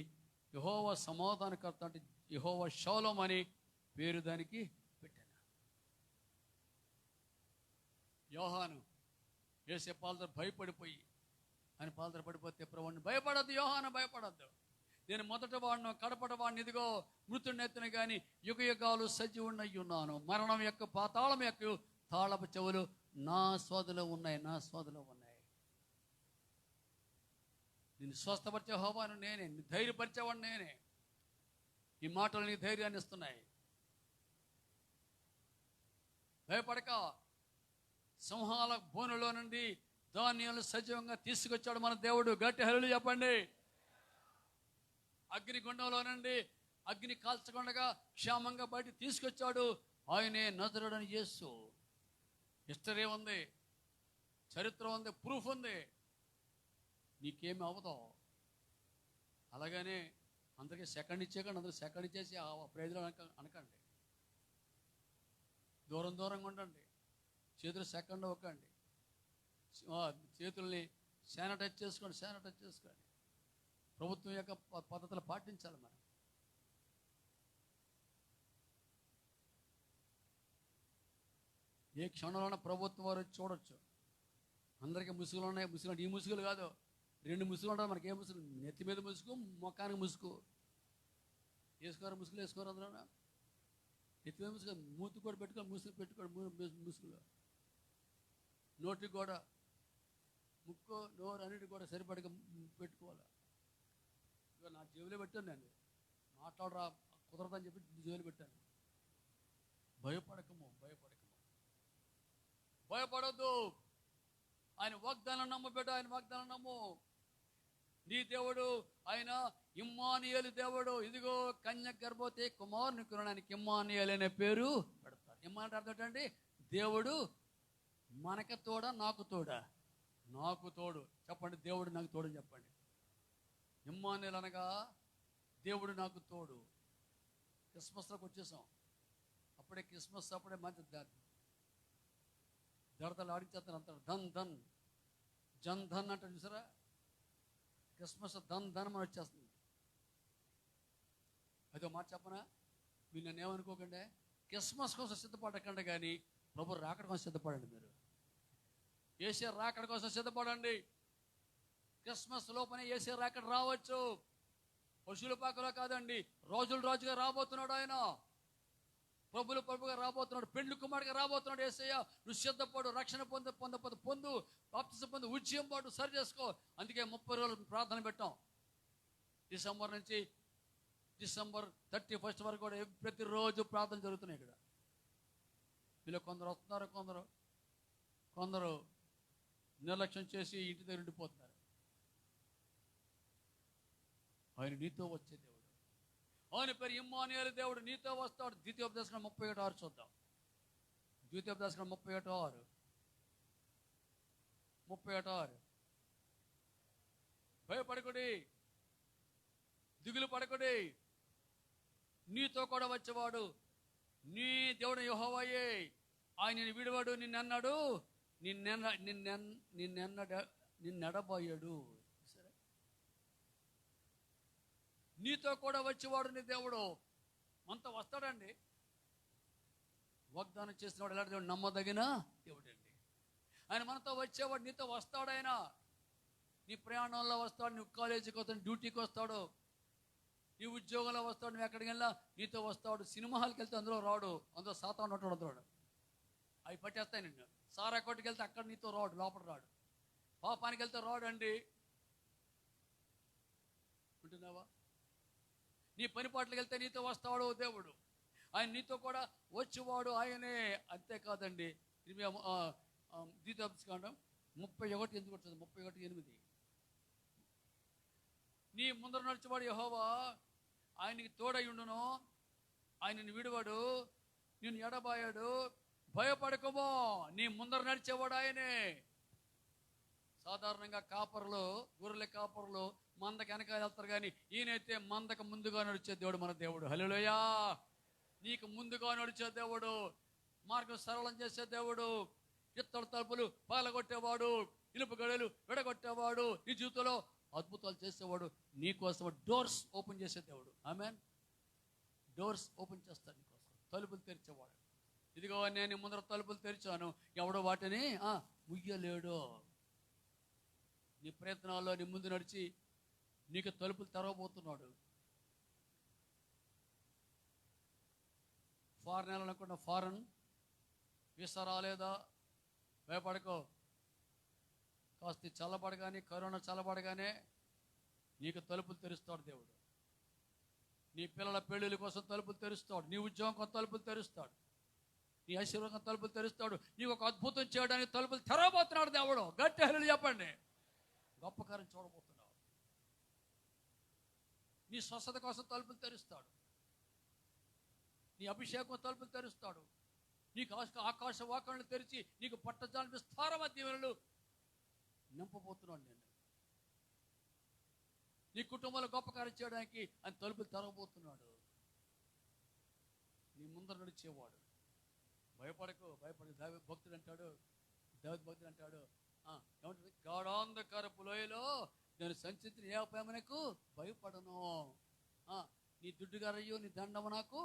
యెహోవా సమాధానకర్త అంటే యెహోవా షాలోమ్ అని పేరు దానికి పెట్టాను. యోహాను యేసే పాలతో భయపడిపోయి ఆయన పాలతో పడిపోతే ప్రభువుని భయపడద్దు యోహాను, భయపడద్దు. నేను మొదట వాడిను, కడపట వాడిని, ఇదిగో మృతున్నెత్తున కానీ యుగ యుగాలు సజీవుడినై ఉన్నాను. మరణం యొక్క పాతాళం యొక్క తాళపు చెవులు నా స్వాధులో ఉన్నాయి, నా స్వాధులో ఉన్నాయి. నిన్ను స్వస్థపరిచే యెహోవాను నేనే, నీ ధైర్యపరిచేవాడు నేనే. ఈ మాటలు నీ ధైర్యాన్ని ఇస్తున్నాయి. భయపడక. సింహాల బోనులో నుండి ధాన్యాలు సజీవంగా తీసుకొచ్చాడు మన దేవుడు. గట్టి హల్లెలూయా చెప్పండి. అగ్నిగుండంలో నుండి అగ్ని కాల్చకుండా క్షేమంగా బయట తీసుకొచ్చాడు. ఆయనే నజరుడని యేసు. హిస్టరీ ఉంది, చరిత్ర ఉంది, ప్రూఫ్ ఉంది. నీకేమి అవదో. అలాగనే అందరికీ సెకండ్ ఇచ్చేకండి, అందరూ సెకండ్ ఇచ్చేసి ఆ ప్రైజ్లో అనకండి. దూరం దూరంగా ఉండండి. చేతులు సెకండ్ ఒక్కండి. చేతుల్ని శానిటైజ్ చేసుకోండి. ప్రభుత్వం యొక్క పద్ధతులు పాటించాలి. మనం ఏ క్షణంలోనే ప్రభుత్వం వారు చూడొచ్చు. అందరికీ ముసుగులు ఉన్నాయి. ముసుగులు ఈ ముసుగులు కాదు, 2 ముసుగులు ఉంటాయి. మనకి ఏ ముసుగు? నెత్తి మీద ముసుగు, మొక్కానికి ముసుగు. వేసుకోరు ముసుగులు, వేసుకోరు. అందులో నెత్తి మీద ముసుగు, మూతి కూడా పెట్టుకొని ముసుగు పెట్టుకోండి. ముసుగులు నోటికి కూడా, ముక్కు నోరు అన్నిటి కూడా సరిపడక పెట్టుకోవాలి. ఇక నా జేబులో పెట్టాను, నేను మాట్లాడరా కుదరదని చెప్పి జేబులో పెట్టాను. భయపడద్దు. ఆయన వాగ్దానం నమ్ము బిడ్డ, ఆయన వాగ్దానం నమ్ము. నీ దేవుడు ఆయన ఇమ్మానుయేలు దేవుడు. ఇదిగో కన్య గర్భవతి కుమారుని కొనడానికి ఇమ్మానుయేలు అనే పేరు పెడతారు. ఇమ్మాను అర్థం ఏంటండి? దేవుడు మనకు తోడా, నాకు తోడా? నాకు తోడు. చెప్పండి, దేవుడు నాకు తోడు చెప్పండి. ఇమ్మానుయేలు అనగా దేవుడు నాకు తోడు. క్రిస్మస్లోకి వచ్చేసాం. అప్పుడే క్రిస్మస్, అప్పుడే మంచి దడతలు ఆడించేస్తాను అంటారు. ధన్ జన్ ధన్ అంటారు చూసారా? క్రిస్మస్ ధన్ అని వచ్చేస్తుంది. అదో మాట చెప్పనా? మీరు నన్ను ఏమనుకోకండి. క్రిస్మస్ కోసం సిద్ధపడకండి, కానీ ప్రభు రాకడ కోసం సిద్ధపడండి. మీరు యేసే రాకడ కోసం సిద్ధపడండి. క్రిస్మస్ లోపలే యేసే రాకడ రావచ్చు. పశువుల పాకలో కాదండి, రాజుగా రాబోతున్నాడు ఆయన. ప్రభుగా రాబోతున్నాడు. పెండ్లి కుమారుడిగా రాబోతున్నాడు యేసయ్య. నువ్వు సిద్ధపడు, రక్షణ పొందు, బాప్తిసం పొందు, ఉద్యమం పాటు సరి చేసుకో. అందుకే 30 రోజులు ప్రార్థన పెట్టాం. డిసెంబర్ నుంచి డిసెంబర్ 31 వరకు కూడా ప్రతిరోజు ప్రార్థన జరుగుతున్నాయి ఇక్కడ. వీళ్ళు కొందరు వస్తున్నారు, కొందరు నిర్లక్ష్యం చేసి ఇంటి దగ్గర ఉండిపోతున్నారు. ఆయన నీతో వచ్చే దేవుడు. ఆయన పేరు ఇమ్మానుయేలు దేవుడు, నీతో వస్తాడు. ద్వితీయోపదేశకాండం 31:6 చూద్దాం. ద్వితీయోపదేశకాండం 31:6. భయపడకుడి, దిగులు పడకుడి, నీతో కూడా వచ్చేవాడు నీ దేవుడు యెహోవాయే. ఆయన నిన్ను విడువాడు, నిన్నన్నాడు, నిన్నెడబోయాడు. సరే, నీతో కూడా వచ్చేవాడు నీ దేవుడు. మనతో వస్తాడండి. వాగ్దానం చేసిన వాడు ఎలాంటి దేవుడు? నమ్మదగిన దేవుడు అండి. ఆయన మనతో వచ్చేవాడు, నీతో వస్తాడు. ఆయన నీ ప్రయాణంలో వస్తాడు, నువ్వు కాలేజీకి వస్తాడు, డ్యూటీకి వస్తాడు, నీ ఉద్యోగంలో వస్తాడు, నువ్వు ఎక్కడికి వెళ్ళినా నీతో వస్తాడు. సినిమా హాల్కి వెళ్తే అందులో రాడు, అందులో సాతాను ఉంటాడు, అందులో అవి పట్టేస్తాయి నిన్ను. సారా కొట్టుకు వెళ్తే అక్కడ నీతో రాడు, లోపల రాడు. పాపానికి వెళ్తే రాడు అండి. ఉంటున్నావా? నీ పని పాటలకు వెళ్తే నీతో వస్తాడు దేవుడు. ఆయన నీతో కూడా వచ్చేవాడు ఆయనే. అంతేకాదండి, ద్వితీయోపదేశకాండం 31 ఎందుకు వచ్చింది? 31:8. నీ ముందర నడిచేవాడు యెహోవా, ఆయనకి తోడయుండును, ఆయనని విడువాడు, నిన్ను ఎడబాయాడు. భయపడకమో, నీ ముందర నడిచేవాడు ఆయనే. సాధారణంగా కాపర్లు, గొర్రెల కాపర్లు మందకి వెనకాల వెళ్తారు, కానీ ఈయనైతే మందకు ముందుగా నడిచే దేవుడు మన దేవుడు. హల్లెలూయా. నీకు ముందుగా నడిచే దేవుడు, మార్గం సరళం చేసే దేవుడు, ఇత్తడి తలుపులు పగలగొట్టేవాడు, ఇనుప గడులు విడగొట్టేవాడు, నీ జీవితంలో అద్భుతాలు చేసేవాడు, నీకోసం డోర్స్ ఓపెన్ చేసే దేవుడు. ఆమేన్. డోర్స్ ఓపెన్ చేస్తాడు నీకోసం, తలుపులు తెరిచేవాడు. ఇదిగో నేను ముందర తలుపులు తెరిచాను, ఎవడో వాటిని ముయ్యలేడు. నీ ప్రయత్నాల్లో నీ ముందు నడిచి నీకు తలుపులు తెరవబోతున్నాడు. ఫారెన్ వెళ్ళాలనుకున్న ఫారెన్ వీసా రాలేదా? భయపడకో. కాస్త చల్లబడగానే, కరోనా చల్లబడగానే నీకు తలుపులు తెరుస్తాడు దేవుడు. నీ పిల్లల పెళ్ళిళ్ళ కోసం తలుపులు తెరుస్తాడు. నీ ఉద్యోగం కోసం తలుపులు తెరుస్తాడు. నీ ఆశీర్వాదం తలుపులు తెరుస్తాడు. నీకు ఒక అద్భుతం చేయడానికి తలుపులు తెరవబోతున్నాడు దేవుడు. గట్టి హల్లెలూయా చెప్పండి. గొప్ప కార్యం చూడబోతున్నావు. నీ స్వస్థత కోసం తలుపులు తెరుస్తాడు. నీ అభిషేకం తలుపులు తెరుస్తాడు. నీకు ఆకాశ వాకాలను తెరిచి నీకు పట్టజాలని విస్తారమైన దీవెనలు నింపబోతున్నాడు. నేను నీ కుటుంబంలో గొప్ప కార్యం చేయడానికి ఆయన తలుపులు తెరవబోతున్నాడు. నీ ముందర నడిచేవాడు. భయపడకు. దావీదు భక్తుడు అంటాడు ఏమంటాడు? గాఢాంధకారపు లోయలో నేను సంచించిన ఏ అపాయమునకు భయపడను. నీ దుడ్డుగారయ్యో నీ దండము నాకు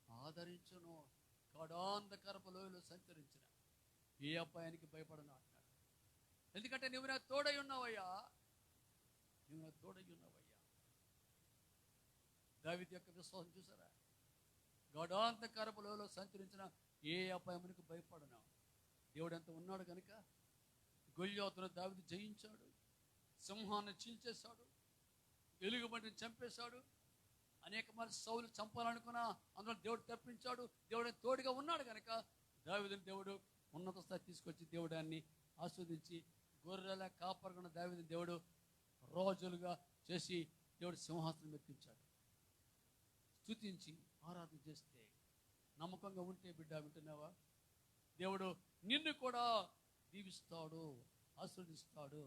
ఆదరించును. గాఢాంధకారపు లోయలో సంచరించిన ఏ అపాయానికి భయపడను అంటాడు. ఎందుకంటే నువ్వు నాకు తోడై ఉన్నావయ్యా. దావీదు యొక్క విశ్వాసం చూసారా? గాఢాంధకారపు లోయలో సంచరించిన ఏ అపాయమునికి భయపడను. దేవుడు ఎంత ఉన్నాడు కనుక గొల్యాతును దావీదు జయించాడు. సింహాన్ని చీల్చేశాడు. ఎలుగుబంటిని చంపేశాడు. అనేక మంది సౌలు చంపాలనుకున్నా అందులో దేవుడు తప్పించాడు. దేవుడు తోడుగా ఉన్నాడు కనుక దావీదుని దేవుడు ఉన్నత స్థాయి తీసుకొచ్చి దేవుడాన్ని ఆస్వాదించి గొర్రెల కాపరుకున్న దావీదుని దేవుడు రోజులుగా చేసి దేవుడు సింహాసనం ఎక్కించాడు. స్తుతించి ఆరాధన చేస్తే నమ్మకంగా ఉంటే బిడ్డ వింటున్నావా? దేవుడు నిన్ను కూడా దీవిస్తాడు, ఆశీర్వదిస్తాడు.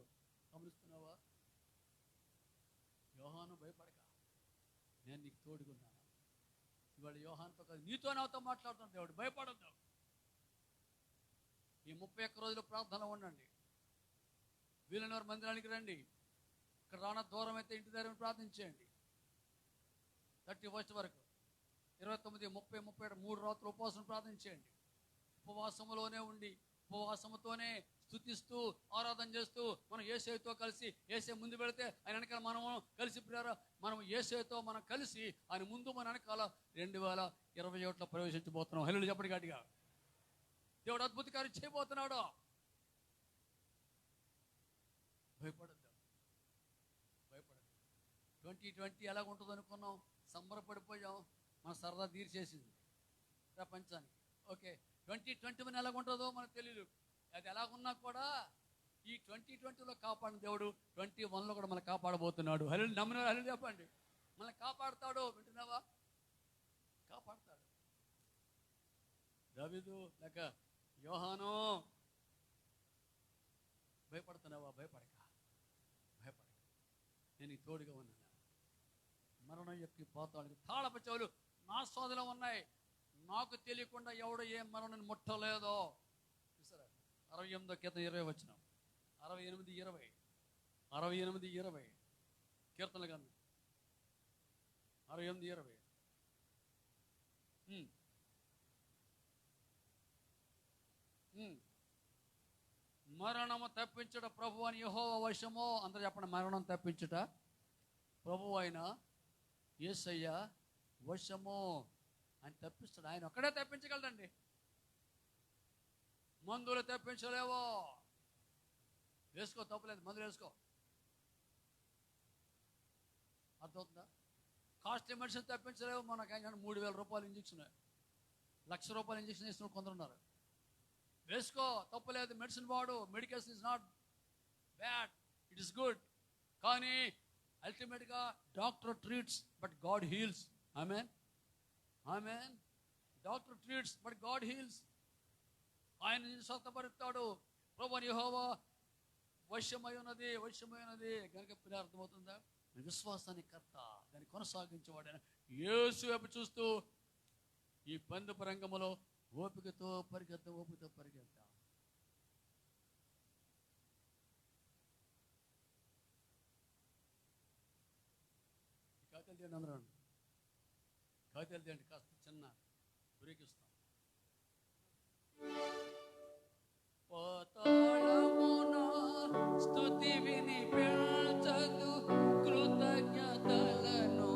గమనిస్తున్నావా? యోహాను భయపడక, నేను నీకు తోడుకున్నాను. ఇవాళ యోహానుతో కాదు నీతో నాతో మాట్లాడుతున్నాను. దేవుడు భయపడద్దు. ఈ 31 రోజులు ప్రార్థన ఉండండి. వీలైనవారు మందిరానికి రండి. ఇక్కడ రాన దూరం అయితే ఇంటి దగ్గర ప్రార్థించేయండి. 31 వరకు 29, 30, 37 3 రాత్రులు ఉపవాసం ప్రార్థించేయండి. ఉపవాసములోనే ఉండి ఉపవాసముతోనే స్తుతిస్తూ ఆరాధన చేస్తూ మనం యేసయ్యతో కలిసి యేసయ్య ముందు పెడితే ఆయన వెనకాల మనము కలిసి మనం యేసయ్యతో మనం కలిసి ఆయన ముందు మన వెనకాల 2021లో ప్రవేశించబోతున్నాం. హల్లెలూయా చెప్పండి గట్టిగా. దేవుడు అద్భుత కార్యం చేయబోతున్నాడు. భయపడద్దు. 2020 ఎలాగుంటుందో అనుకున్నాం, సంబరపడిపోయాం. మన సరదా తీర్చేసింది ప్రపంచానికి. ఓకే, 2021 ఎలాగుంటుందో మనకు తెలియదు. అది ఎలాగున్నా కూడా ఈ 2020లో కాపాడిన దేవుడు 21లో కూడా మనం కాపాడబోతున్నాడు. హల్లెలూయా నమ్మిన హల్లెలూయా చెప్పండి. మనల్ని కాపాడుతాడు. వింటున్నావా? కాపాడుతాడు. దావీదు లేక యోహాను భయపడుతున్నావా? భయపడక. నేను ఈ తోడుగా ఉన్నాను. మరణం యొక్క పాతాళానికి తాళపు చెవులు నా సోదలో ఉన్నాయి. నాకు తెలియకుండా ఎవడు ఏ మరణాన్ని ముట్టలేదో. చూసారా? 68 కీర్తన 20 వచ్చిన 68:20 కీర్తనలు కన్నా 68:20 మరణము తప్పించుట ప్రభువు అని యెహోవా వశము. అందరూ చెప్పండి, మరణం తప్పించుట ప్రభువు అయిన యేసయ్య వశము. ఆయన తప్పిస్తాడు. ఆయన ఒక్కడే తప్పించగలడండి. మందులు తప్పించలేవో. వేసుకో, తప్పలేదు, మందులు వేసుకో. అర్థమవుతుందా? కాస్ట్లీ మెడిసిన్ తప్పించలేవు. మనకు 3,000 రూపాయలు ఇంజక్షన్, 1,00,000 రూపాయలు ఇంజక్షన్ వేసిన కొందరున్నారు. వేసుకో, తప్పలేదు, మెడిసిన్ వాడు. Medication is not bad, it is good. కానీ అల్టిమేట్గా doctor treats but God heels. Amen, amen. Doctor treats but God heels. ఆయన స్వస్థపరుస్తాడు. ప్రభువు యెహోవా వశమై ఉన్నది కనుక పిల్లలు అర్థమవుతుందా? విశ్వాసాన్ని కర్త, దాన్ని కొనసాగించేవాడు. యేసు వైపు చూస్తూ ఈ పందెపు రంగంలో ఓపికతో పరిగెత్త. కాగితాలు తీయండి అందరూ. కాగితాలు తీయండి. కాస్త చిన్న బ్రేక్ ఇస్తాం. పాతాళమున స్తుతి వినిపించదు, కృతజ్ఞతలను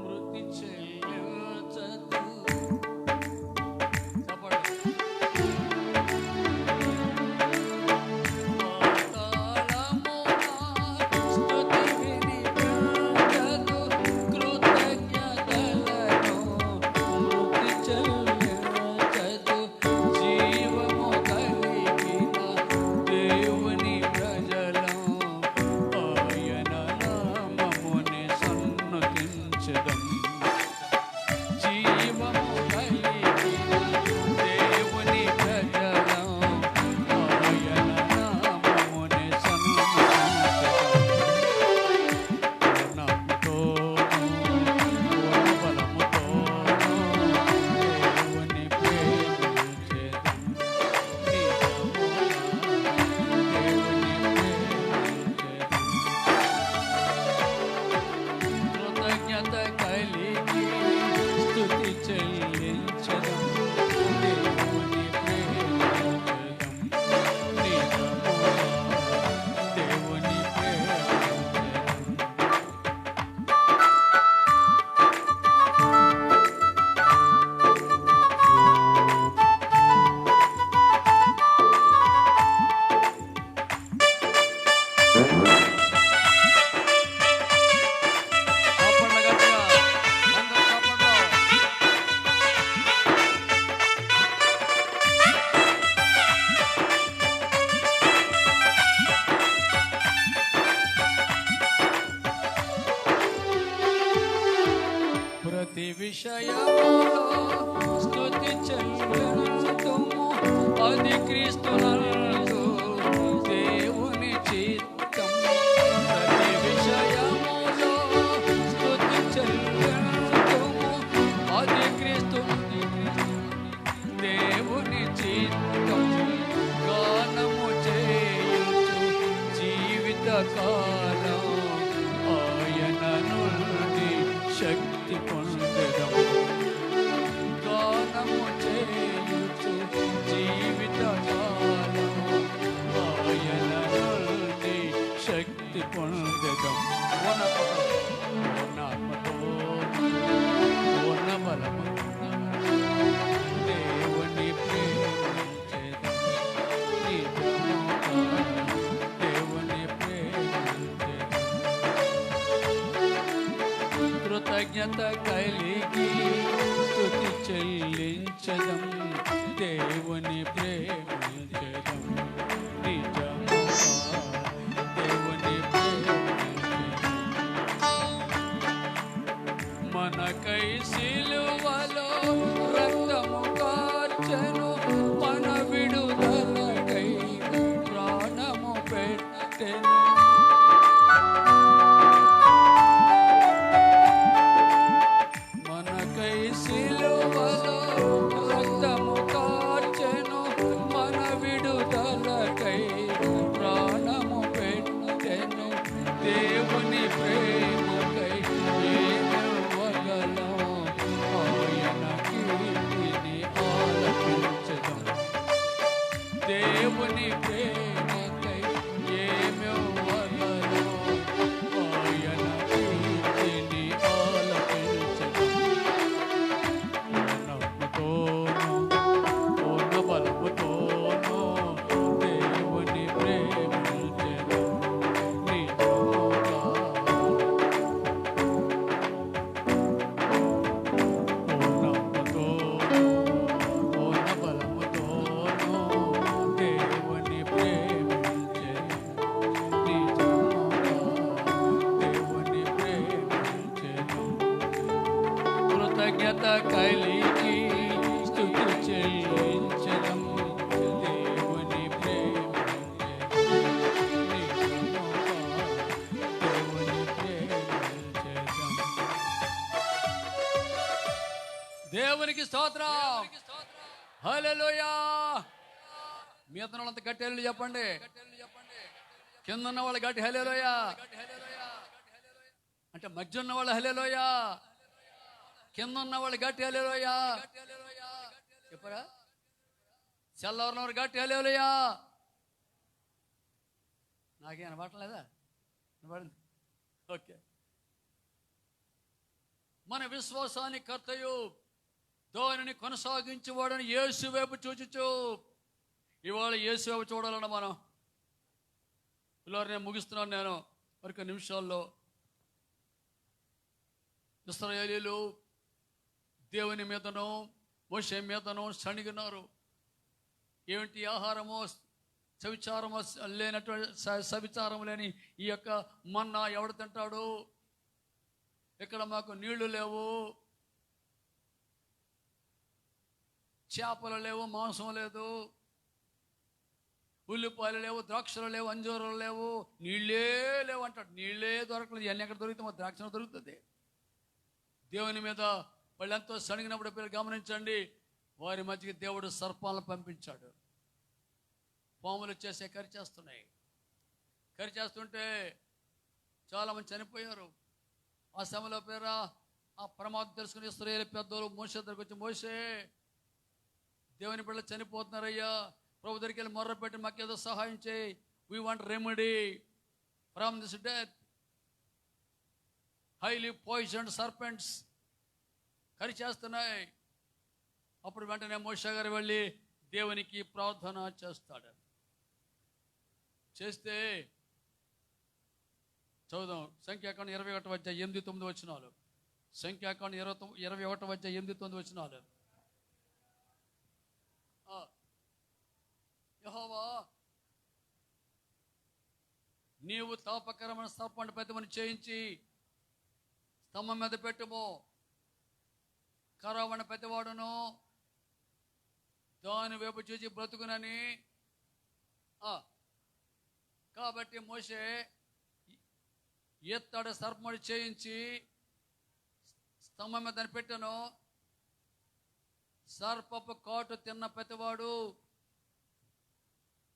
మృతి చెల్లించదు. క్రీస్తునందు దేవుని చిత్తం ప్రతి విషయములో స్తుతి చెల్లింతుము. అది క్రీస్తు దేవుని చిత్తం గానము చేయుచు జీవిత కాలం ఆయన నుండి శక్తి పొందడం. గానము చేయుచు జీవిత కాలం ఆయన నుండి శక్తి పొందడం. పూర్ణాత్మతో పూర్ణ బలము దేవుని ప్రేమించెదం. దేవుని ప్రేమించెదం. కృతజ్ఞత కలిగి స్తుతి చెల్లించదం. దేవుని ప్రేమించదం. నిజముగా దేవుని ప్రేమించదం. మనకై సిలువలో రక్తము కార్చెను. మన విడుదలకై ప్రాణము పెట్టెను. మనకై సిలువలో రక్తము కార్చెను. మన విడుదలకై ప్రాణము పెట్టెను. దేవుని ప్రేమకై ఏమివ్వగలం? ఆయన కీర్తిని ఆలపించెదం. దేవుని ప్రేమకై ఏమివ్వగలం? ఆయన కీర్తిని ఆలపించెదం. పూర్ణాత్మతోను పూర్ణ బలముతోను దేవుని ప్రేమించెదం. నిజముగా పూర్ణాత్మతోను పూర్ణ బలముతోను దేవుని ప్రేమించెదం. నిజముగా దేవుని ప్రేమించెదం. కృతజ్ఞత కలిగి స్తుతి చెల్లించెదం. దేవుని ప్రేమించెదం. నిజముగా దేవుని ప్రేమించెదం. దేవునికి స్తోత్రం. హల్లెలూయా. మీ అతను వాళ్ళంతా గట్టి హల్లెలూయా చెప్పండి. కింద ఉన్న వాళ్ళు గట్టి హల్లెలూయా అంటే మధ్య ఉన్న వాళ్ళు హల్లెలూయా. కింద ఉన్న వాళ్ళు గట్టి హల్లెలూయా చెప్పరా? చల్లవరం గట్టి హల్లెలూయా. నాకేం అనబట్టలేదా? అనబడింది. ఓకే. మన విశ్వాసానికి కర్తయు దానిని కొనసాగించేవాడని యేసు వైపు చూచుచు. ఇవాళ యేసు వైపు చూడాలన్న మనం. ఇలా నేను ముగిస్తున్నాను. నేను మరికొన్ని నిమిషాల్లో ఇశ్రాయేలీయులు దేవుని మీదను మోషే మీదను సణిగినారు. ఏమిటి? ఆహారమో సవిచారమో లేనటువంటి సవిచారం లేని ఈ యొక్క మన్నా ఎవడు తింటాడు? ఇక్కడ మాకు నీళ్లు లేవు, చేపలు లేవు, మాంసం లేదు, ఉల్లిపాయలు లేవు, ద్రాక్షలు లేవు, అంజూరాలు లేవు, నీళ్ళే లేవు అంటాడు. నీళ్ళే దొరకలేదు. ఇవన్నీ ఎక్కడ దొరుకుతాయి? మా ద్రాక్ష దొరుకుతుంది. దేవుని మీద వాళ్ళు ఎంతో సణిగినప్పుడు పిల్లలు గమనించండి, వారి మధ్యకి దేవుడు సర్పాలను పంపించాడు. పాములు వచ్చేసే కరిచేస్తున్నాయి. కరిచేస్తుంటే చాలామంది చనిపోయారు. ఆ సమయంలో పేరా ఆ ప్రమాదం తెలుసుకుని ఇశ్రాయేలు పెద్దలు మోషే దగ్గరికి వచ్చి, మోషే దేవుని బిడ్డలు చనిపోతున్నారయ్యా, ప్రభు దగ్గరికి వెళ్ళి మొర్ర పెట్టి మాకేదో సహాయం చేయి. We want remedy from this death. Highly poisoned serpents కరిచేస్తున్నాయి. అప్పుడు వెంటనే మోషే గారు వెళ్ళి దేవునికి ప్రార్థన చేస్తాడు. చేస్తే చదువుదాం. సంఖ్యాకాండం 21:8-9 వచనాలు. సంఖ్యాకాండం 21:8-9 వచనాలు. యెహోవా, నీవు తాపకరమైన సర్పంట పెద్దమని చేయించి స్తంభం మీద పెట్టుము. కరావణ పెద్దవాడును దాని వైపు చూసి బ్రతుకునని. కాబట్టి మోషే ఎత్తడి సర్పముడు చేయించి స్తంభం మీద దాన్ని పెట్టాను. సర్పపు కాటు తిన్న ప్రతివాడు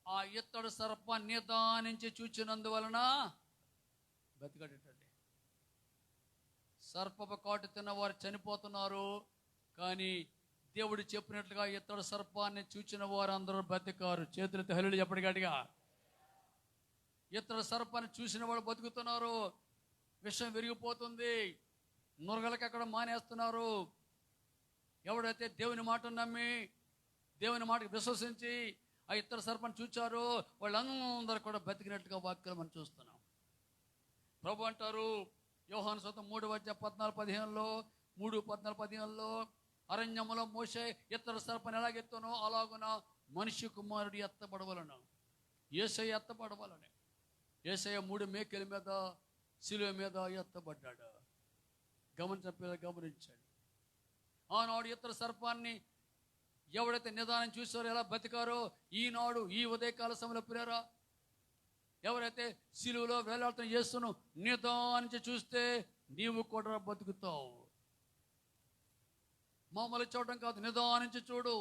ఆ ఎత్తడి సర్పాన్ని నిదానించి చూచినందువలన బతికటండి. సర్పపు కాటు తిన్నవారు చనిపోతున్నారు, కానీ దేవుడు చెప్పినట్లుగా ఎత్తడి సర్పాన్ని చూచిన వారు అందరూ బతికారు. చేతులతో హల్లెలూయా చెప్పండి గట్టిగా. ఎత్తడి సర్పాన్ని చూసిన వాడు బతుకుతున్నారు. విషం విరిగిపోతుంది, నురగలకి అక్కడ మానేస్తున్నారు. ఎవడైతే దేవుని మాటను నమ్మి దేవుని మాటకు విశ్వసించి ఆ ఇతర సర్పాన్ని చూచారో వాళ్ళందరూ కూడా బతికినట్లుగా వాక్యాలు మనం చూస్తున్నాం. ప్రభు అంటారు యోహాను సువార్త 3:14-15లో 3:14-15లో అరణ్యములో మోషే ఇతర సర్పాన్ని ఎలాగెత్తానో అలాగున మనిషి కుమారుడు ఎత్తబడవలను. యేసయ్య ఎత్తబడవాలని. యేసయ్య 3 మేకల మీద శిలువ మీద ఎత్తబడ్డాడు. గమనించాడు. ఆనాడు ఇతర సర్పాన్ని ఎవడైతే నిదానం చూసారో ఎలా బతికారో ఈనాడు ఈ ఉదయకాల సమయంలో ప్రియరా ఎవరైతే శిలువలో వేలాడుతున్న యేసును నిదానించి చూస్తే నీవు కూడా బతుకుతావు. మామూలు చూడటం కాదు, నిదానించి చూడు,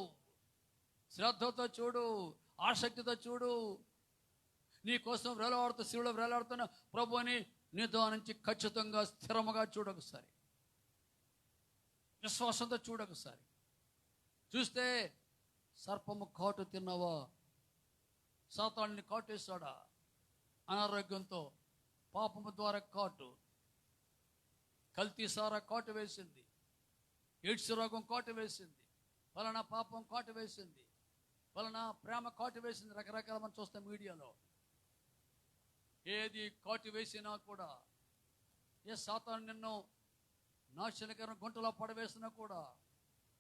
శ్రద్ధతో చూడు, ఆసక్తితో చూడు. నీ కోసం శిలువలో వేలాడుతున్న ప్రభుని నిదానించి ఖచ్చితంగా స్థిరముగా చూడొకసారి, విశ్వాసంతో చూడొకసారి. చూస్తే సర్పము కాటు తిన్నావా? సాతాన్ని కాటేశాడా? అనారోగ్యంతో పాపము ద్వారా కాటు, కల్తీ సారా కాటు వేసింది, ఎయిడ్స్ రోగం కాటు వేసింది, వలన పాపం కాటు వేసింది, వలన ప్రేమ కాటు వేసింది. రకరకాల మనం చూస్తాం మీడియాలో. ఏది కాటు వేసినా కూడా, ఏ సాతాను నిన్ను నాశనకరణ గుంటలో పడవేసినా కూడా,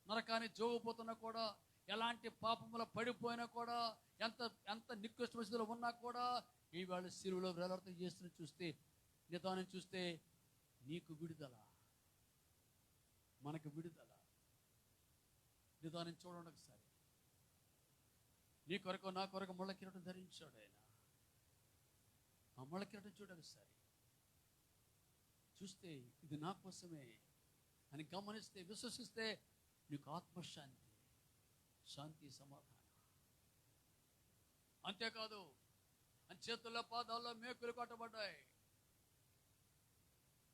నరకాన్ని జోగిపోతున్నా కూడా, ఎలాంటి పాపములో పడిపోయినా కూడా, ఎంత నికృష్ట పరిస్థితిలో ఉన్నా కూడా ఈవేళ శిలువలో వేలాడుతూ చేస్తున్న చూస్తే, నిదానం చూస్తే నీకు విడుదల, మనకు విడుదల. నిదానం చూడండి ఒకసారి. నీ కొరకు నా కొరకు ముళ్ళ కిరీటం ధరించాడు ఆయన. ఆ ముళ్ళ కిరీటం చూడండి ఒకసారి. చూస్తే ఇది నా కోసమే అని గమనిస్తే, విశ్వసిస్తే నీకు ఆత్మశాంతి, శాంతి, సమాధానం. అంతేకాదు అని చేతుల్లో పాదాల్లో మేకులు కొట్టబడ్డాయి,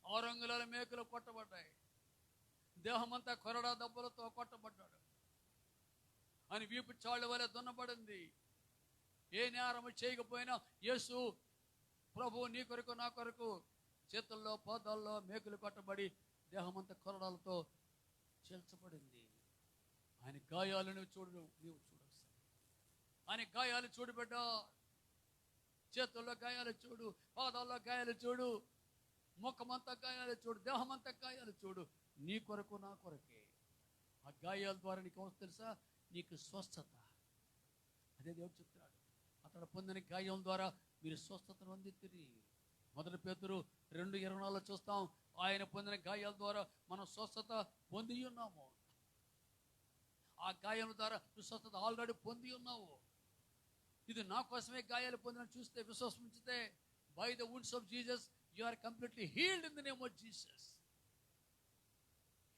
ఔరంగుల మేకులు కొట్టబడ్డాయి, దేహమంతా కొరడా దెబ్బలతో కొట్టబడ్డాడు. అని వీపు చాళ్ళ వలె దున్నబడింది. ఏ నేరము చేయకపోయినా యేసు ప్రభు నీ కొరకు నా కొరకు చేతుల్లో పాదాల్లో మేకులు కొట్టబడి దేహమంతా కొరడాలతో చేల్చబడింది. ఆయన గాయాలను నీవు చూడొకసారి. ఆయన గాయాలు చూడు బిడ్డ. చేతుల్లో గాయాలు చూడు, పాదాల్లో గాయాలు చూడు, ముఖమంతా గాయాలు చూడు, దేహమంతా గాయాలు చూడు. నీ కొరకు నా కొరకే. ఆ గాయాల ద్వారా నీకు ఏమవుతుంది తెలుసా? నీకు స్వస్థత. అదే దేవుడు చెప్తున్నాడు. అతడు పొందిన గాయం ద్వారా మీరు స్వస్థతను పొందితిరి. 1 పేతురు 2:24 చూస్తాం. ఆయన పొందిన గాయాల ద్వారా మనం స్వస్థత పొంది ఉన్నాము. ఆ గాయం ద్వారా నువ్వు స్వస్థత ఆల్రెడీ పొంది ఉన్నావు. ఇది నా కోసమే గాయాలు పొందిన చూస్తే, విశ్వాసం ఉంచితే, by the wounds of Jesus you are completely healed in the name of Jesus.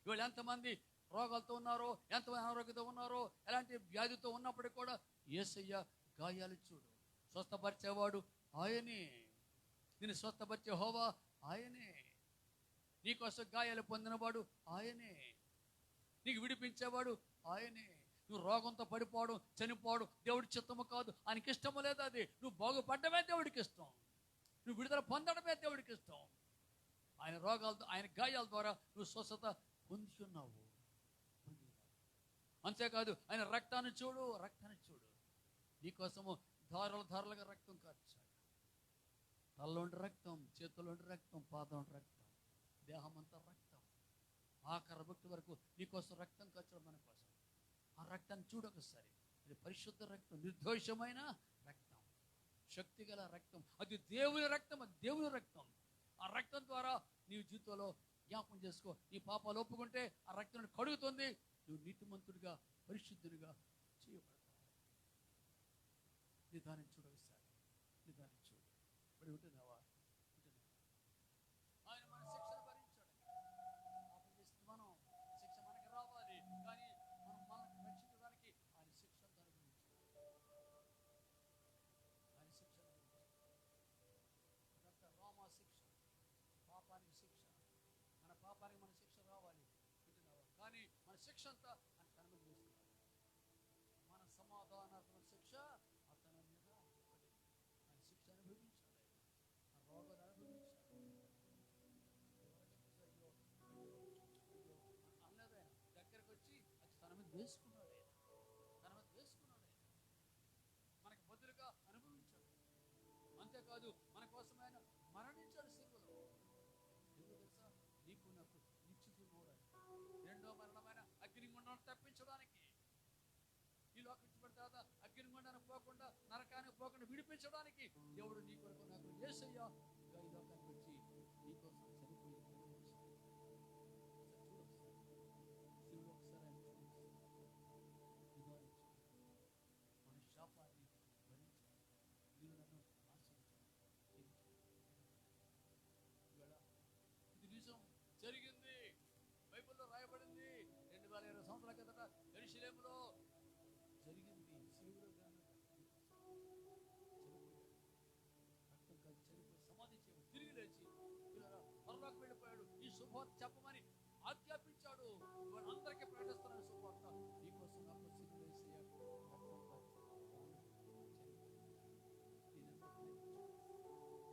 ఇవాళ ఎంతమంది రోగాలతో ఉన్నారో, ఎంతమంది అనారోగ్యంతో ఉన్నారో, ఎలాంటి వ్యాధితో ఉన్నప్పటికీ కూడా యేసయ్య గాయాలు చూడు. స్వస్థపరిచేవాడు ఆయనే. నిన్ను స్వస్థపరిచే యెహోవా ఆయనే. నీకోసం గాయాలు పొందినవాడు ఆయనే. నీకు విడిపించేవాడు ఆయనే. నువ్వు రోగంతో పడిపోవడం, చనిపోవడం దేవుడి చిత్తము కాదు. ఆయనకి ఇష్టము లేదు. అది నువ్వు బాగుపడ్డమే దేవుడికి ఇష్టం. నువ్వు విడుదల పొందడమే దేవుడికి ఇష్టం. ఆయన రోగాలతో, ఆయన గాయాల ద్వారా నువ్వు స్వస్థత పొంది ఉన్నావు. అంతేకాదు ఆయన రక్తాన్ని చూడు, రక్తాన్ని చూడు. నీకోసము ధారలుగా రక్తం కార్చాడు. తల్లోండి రక్తం, చేతుల్లోండి రక్తం, పాదంలోండి రక్తం, దేహం అంతా రక్తం, ఆఖరి భక్తి వరకు నీకోసం రక్తం కార్చడం మన కోసం. ఆ రక్తాన్ని చూడొకసారి. ఇది పరిశుద్ధ రక్తం, నిర్దోషమైన రక్తం, శక్తి గల రక్తం. అది దేవుని రక్తం, అది దేవుని రక్తం. ఆ రక్తం ద్వారా నీవు జీవితంలో జ్ఞాపకం చేసుకో. నీ పాపాలు ఒప్పుకుంటే ఆ రక్తాన్ని కడుగుతుంది. నువ్వు నీతిమంతుడిగా, పరిశుద్ధుడిగా చేయబడతారు. నిదానించుడు ఒకసారి, నిదానించుడు. ఇప్పుడు ఉంటున్నావా? ఆయన మన శిక్షను భరించాడు. పాపం చేస్తే మనం శిక్ష మనకి రావాలి, కానీ మనం మనల్ని రక్షించడానికి ఆయన శిక్షను అనుభవించాడు. ఆయన శిక్షను అదంతా రోమా శిక్ష, పాపానికి శిక్ష. మన పాపానికి మన శిక్ష రావాలి, వింటున్నావా? కానీ మన శిక్ష అంతా ఆయన తన మీద వేసుకున్నాడు. మన సమాధానాత్మక శిక్ష అతని మీద పడింది. ఆయన శిక్ష అనుభవించాడు, ఆయన రోగాన్ని అనుభవించాడు. అన్నది ఆయన దగ్గరకు వచ్చి అది తన మీద వేసుకున్నాడు. ఆయన తన మీద వేసుకున్నాడు. ఆయన మనకు బదులుగా అనుభవించాడు. అంతేకాదు మన కోసం ఆయన మరణించాడు సిలువలో. ఎందుకు తెలుసా? నీకు నాకు నిశ్చితుడు. రెండో మరణమైన అగ్నిగుండాన్ని తప్పించడానికి, ఈ లోకం ఇచ్చిపడిన తర్వాత అగ్నిగుండానికి పోకుండా, నరకానికి పోకుండా విడిపించడానికి దేవుడు నీ కొరకు నాకు యేసయ్య ఈ లోకానికి వచ్చి నీకోసం చనిపోయి మన శాపాన్ని భరించాడు. నేను నన్ను ఆశించాను. ఇది నిజం, జరిగింది, బైబిల్లో రాయబడింది. 2020 సంవత్సరాల కిందట యెరూషలేములో జరిగింది. సిలువలో రక్తం కాదు, చనిపోయి సమాధి చేయడం, తిరిగి లేచి పరలోకి వెళ్ళిపోయాడు. ఈ శుభవార్త చెప్పమని ఆజ్ఞాపించాడు. అందరికీ ప్రకటిస్తున్నాడు శుభవార్త. నీకోసం నాకు సిలువ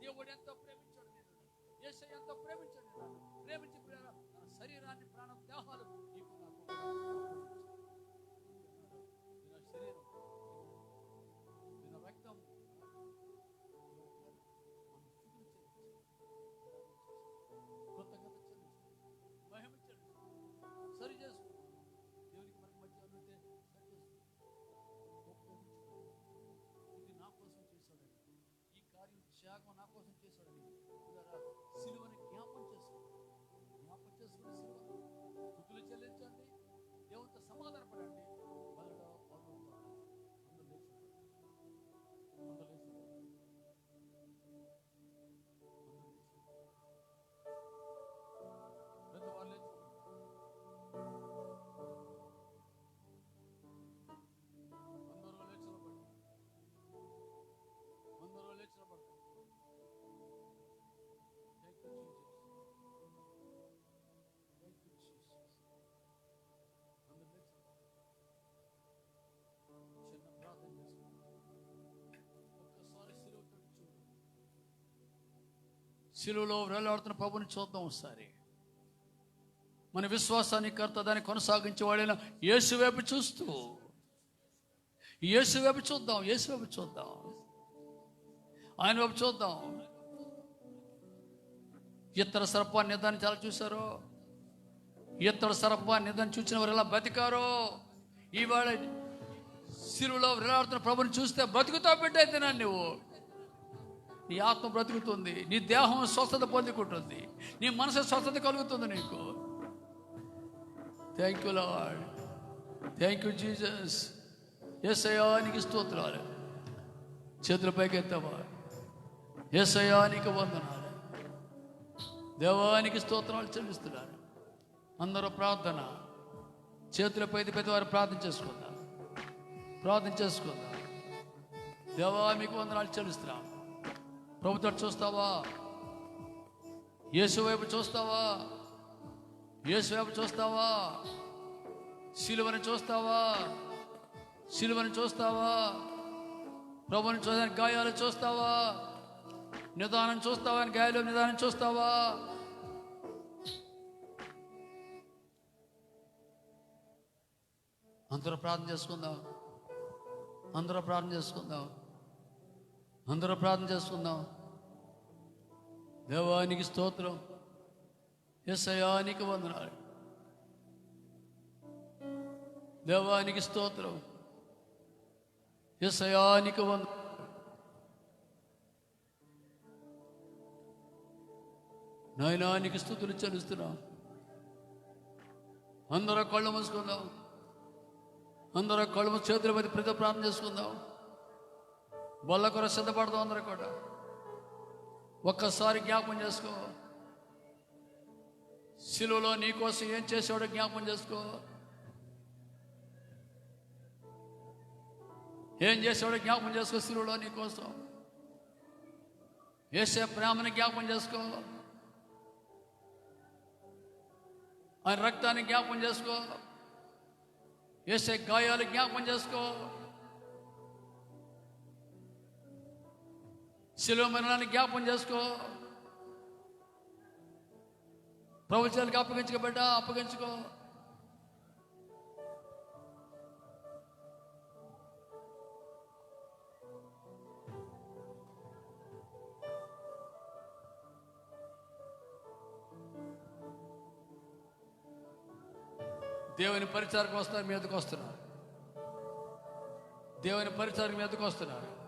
దేవుడు ఎంతో ప్రేమించాడు నేను, యేసయ్య ఎంతో ప్రేమించాడు నేను. ప్రేమించి తన శరీరాన్ని, ప్రాణం, దేహాలు నీకు నాకు శరీరం, నిన్న రక్తం కృతజ్ఞత చెల్లించు, మహిమ చెల్లించు, సరి చేసుకో. దేవునికి మనకి మధ్య ఉంటే సరి చేసుకో. ఇది నా కోసం చేశాడండి, ఈ కార్యం త్యాగం నా కోసం చేశాడండి. సిలువని జ్ఞాపం చేసుకోండి, జ్ఞాపం చేసుకుని సిలువను స్తుతులు చెల్లించండి, దేవునితో సమాధాన పడండి. బలలో పాల్గొంటారు. సిలువలో వేలాడుతున్న ప్రభుని చూద్దాం ఒకసారి. మన విశ్వాసానికి కర్త, దాన్ని కొనసాగించేవాడైన యేసు వైపు చూస్తూ, యేసు వైపు చూద్దాం, యేసు వైపు చూద్దాం, ఆయన వైపు చూద్దాం. ఇతర సర్పాన్ని నిదాన్ని చాలా చూశారో, ఇతర సర్పాన్ని నిదాన్ని చూసిన వారు ఎలా బతికారో, ఈవేళ సిలువలో వేలాడుతున్న ప్రభుని చూస్తే బ్రతుకుతా పెట్టయితే నువ్వు, నీ ఆత్మ బ్రతుకుతుంది, నీ దేహం స్వస్థత పొందుకుంటుంది, నీ మనసు స్వస్థత కలుగుతుంది నీకు. Thank you Lord, thank you Jesus. యేసయ్యా నీకు స్తోత్రాలు. చేతుల పైకి ఎత్తావా? యేసయ్యా నీకు వందనాలు, దేవానికి స్తోత్రాలు చెల్లిస్తున్నాను. అందరూ ప్రార్థన, చేతుల పైకి పెద్దవారు ప్రార్థన చేసుకుందాం, ప్రార్థన చేసుకుందాం. దేవా మీకు వందనాలు చెల్లిస్తున్నాం. ప్రభుత్వం చూస్తావా? యేసు వైపు చూస్తావా? యేసు వైపు చూస్తావా? సిలువని చూస్తావా? సిలువని చూస్తావా? ప్రభుని చూస్తాను, గాయాలు చూస్తావా? నిదానం చూస్తావా? గాయాలు నిదానం చూస్తావా? అందరూ ప్రార్థన చేసుకుందాం, అందరూ ప్రార్థన చేసుకుందాం, అందరూ ప్రార్థన చేసుకుందాం. దేవానికి స్తోత్రం, యేసయ్యానికి వందనాలు, దేవానికి స్తోత్రం, యేసయ్యానికి వందనాలు. నాయనానికి స్తుతులు చెల్లిస్తున్నాం. అందరూ కళ్ళు మూసుకుందాం, అందరూ కళ్ళు చేతుల మీద ప్రతి ప్రార్థన చేసుకుందాం. బల్ల కొర సిద్ధపడదాం. అందరూ కూడా ఒక్కసారి జ్ఞాపకం చేసుకో. సిలువలో నీకోసం ఏం చేసాడో జ్ఞాపకం చేసుకో. ఏం చేసాడో జ్ఞాపకం చేసుకో. సిలువలో నీకోసం యేసే ప్రేమని జ్ఞాపకం చేసుకో. ఆయన రక్తాన్ని జ్ఞాపకం చేసుకో. యేసే గాయాలు జ్ఞాపకం చేసుకో. శిలువ మరణాన్ని జ్ఞాపకం చేసుకో. ప్రవచనాలకు అప్పగించుకోబడ్డ అప్పగించుకో. దేవుని పరిచారకు వస్తారు, మీదకి వస్తున్నారు. దేవుని పరిచారకు మీదకి వస్తున్నారు.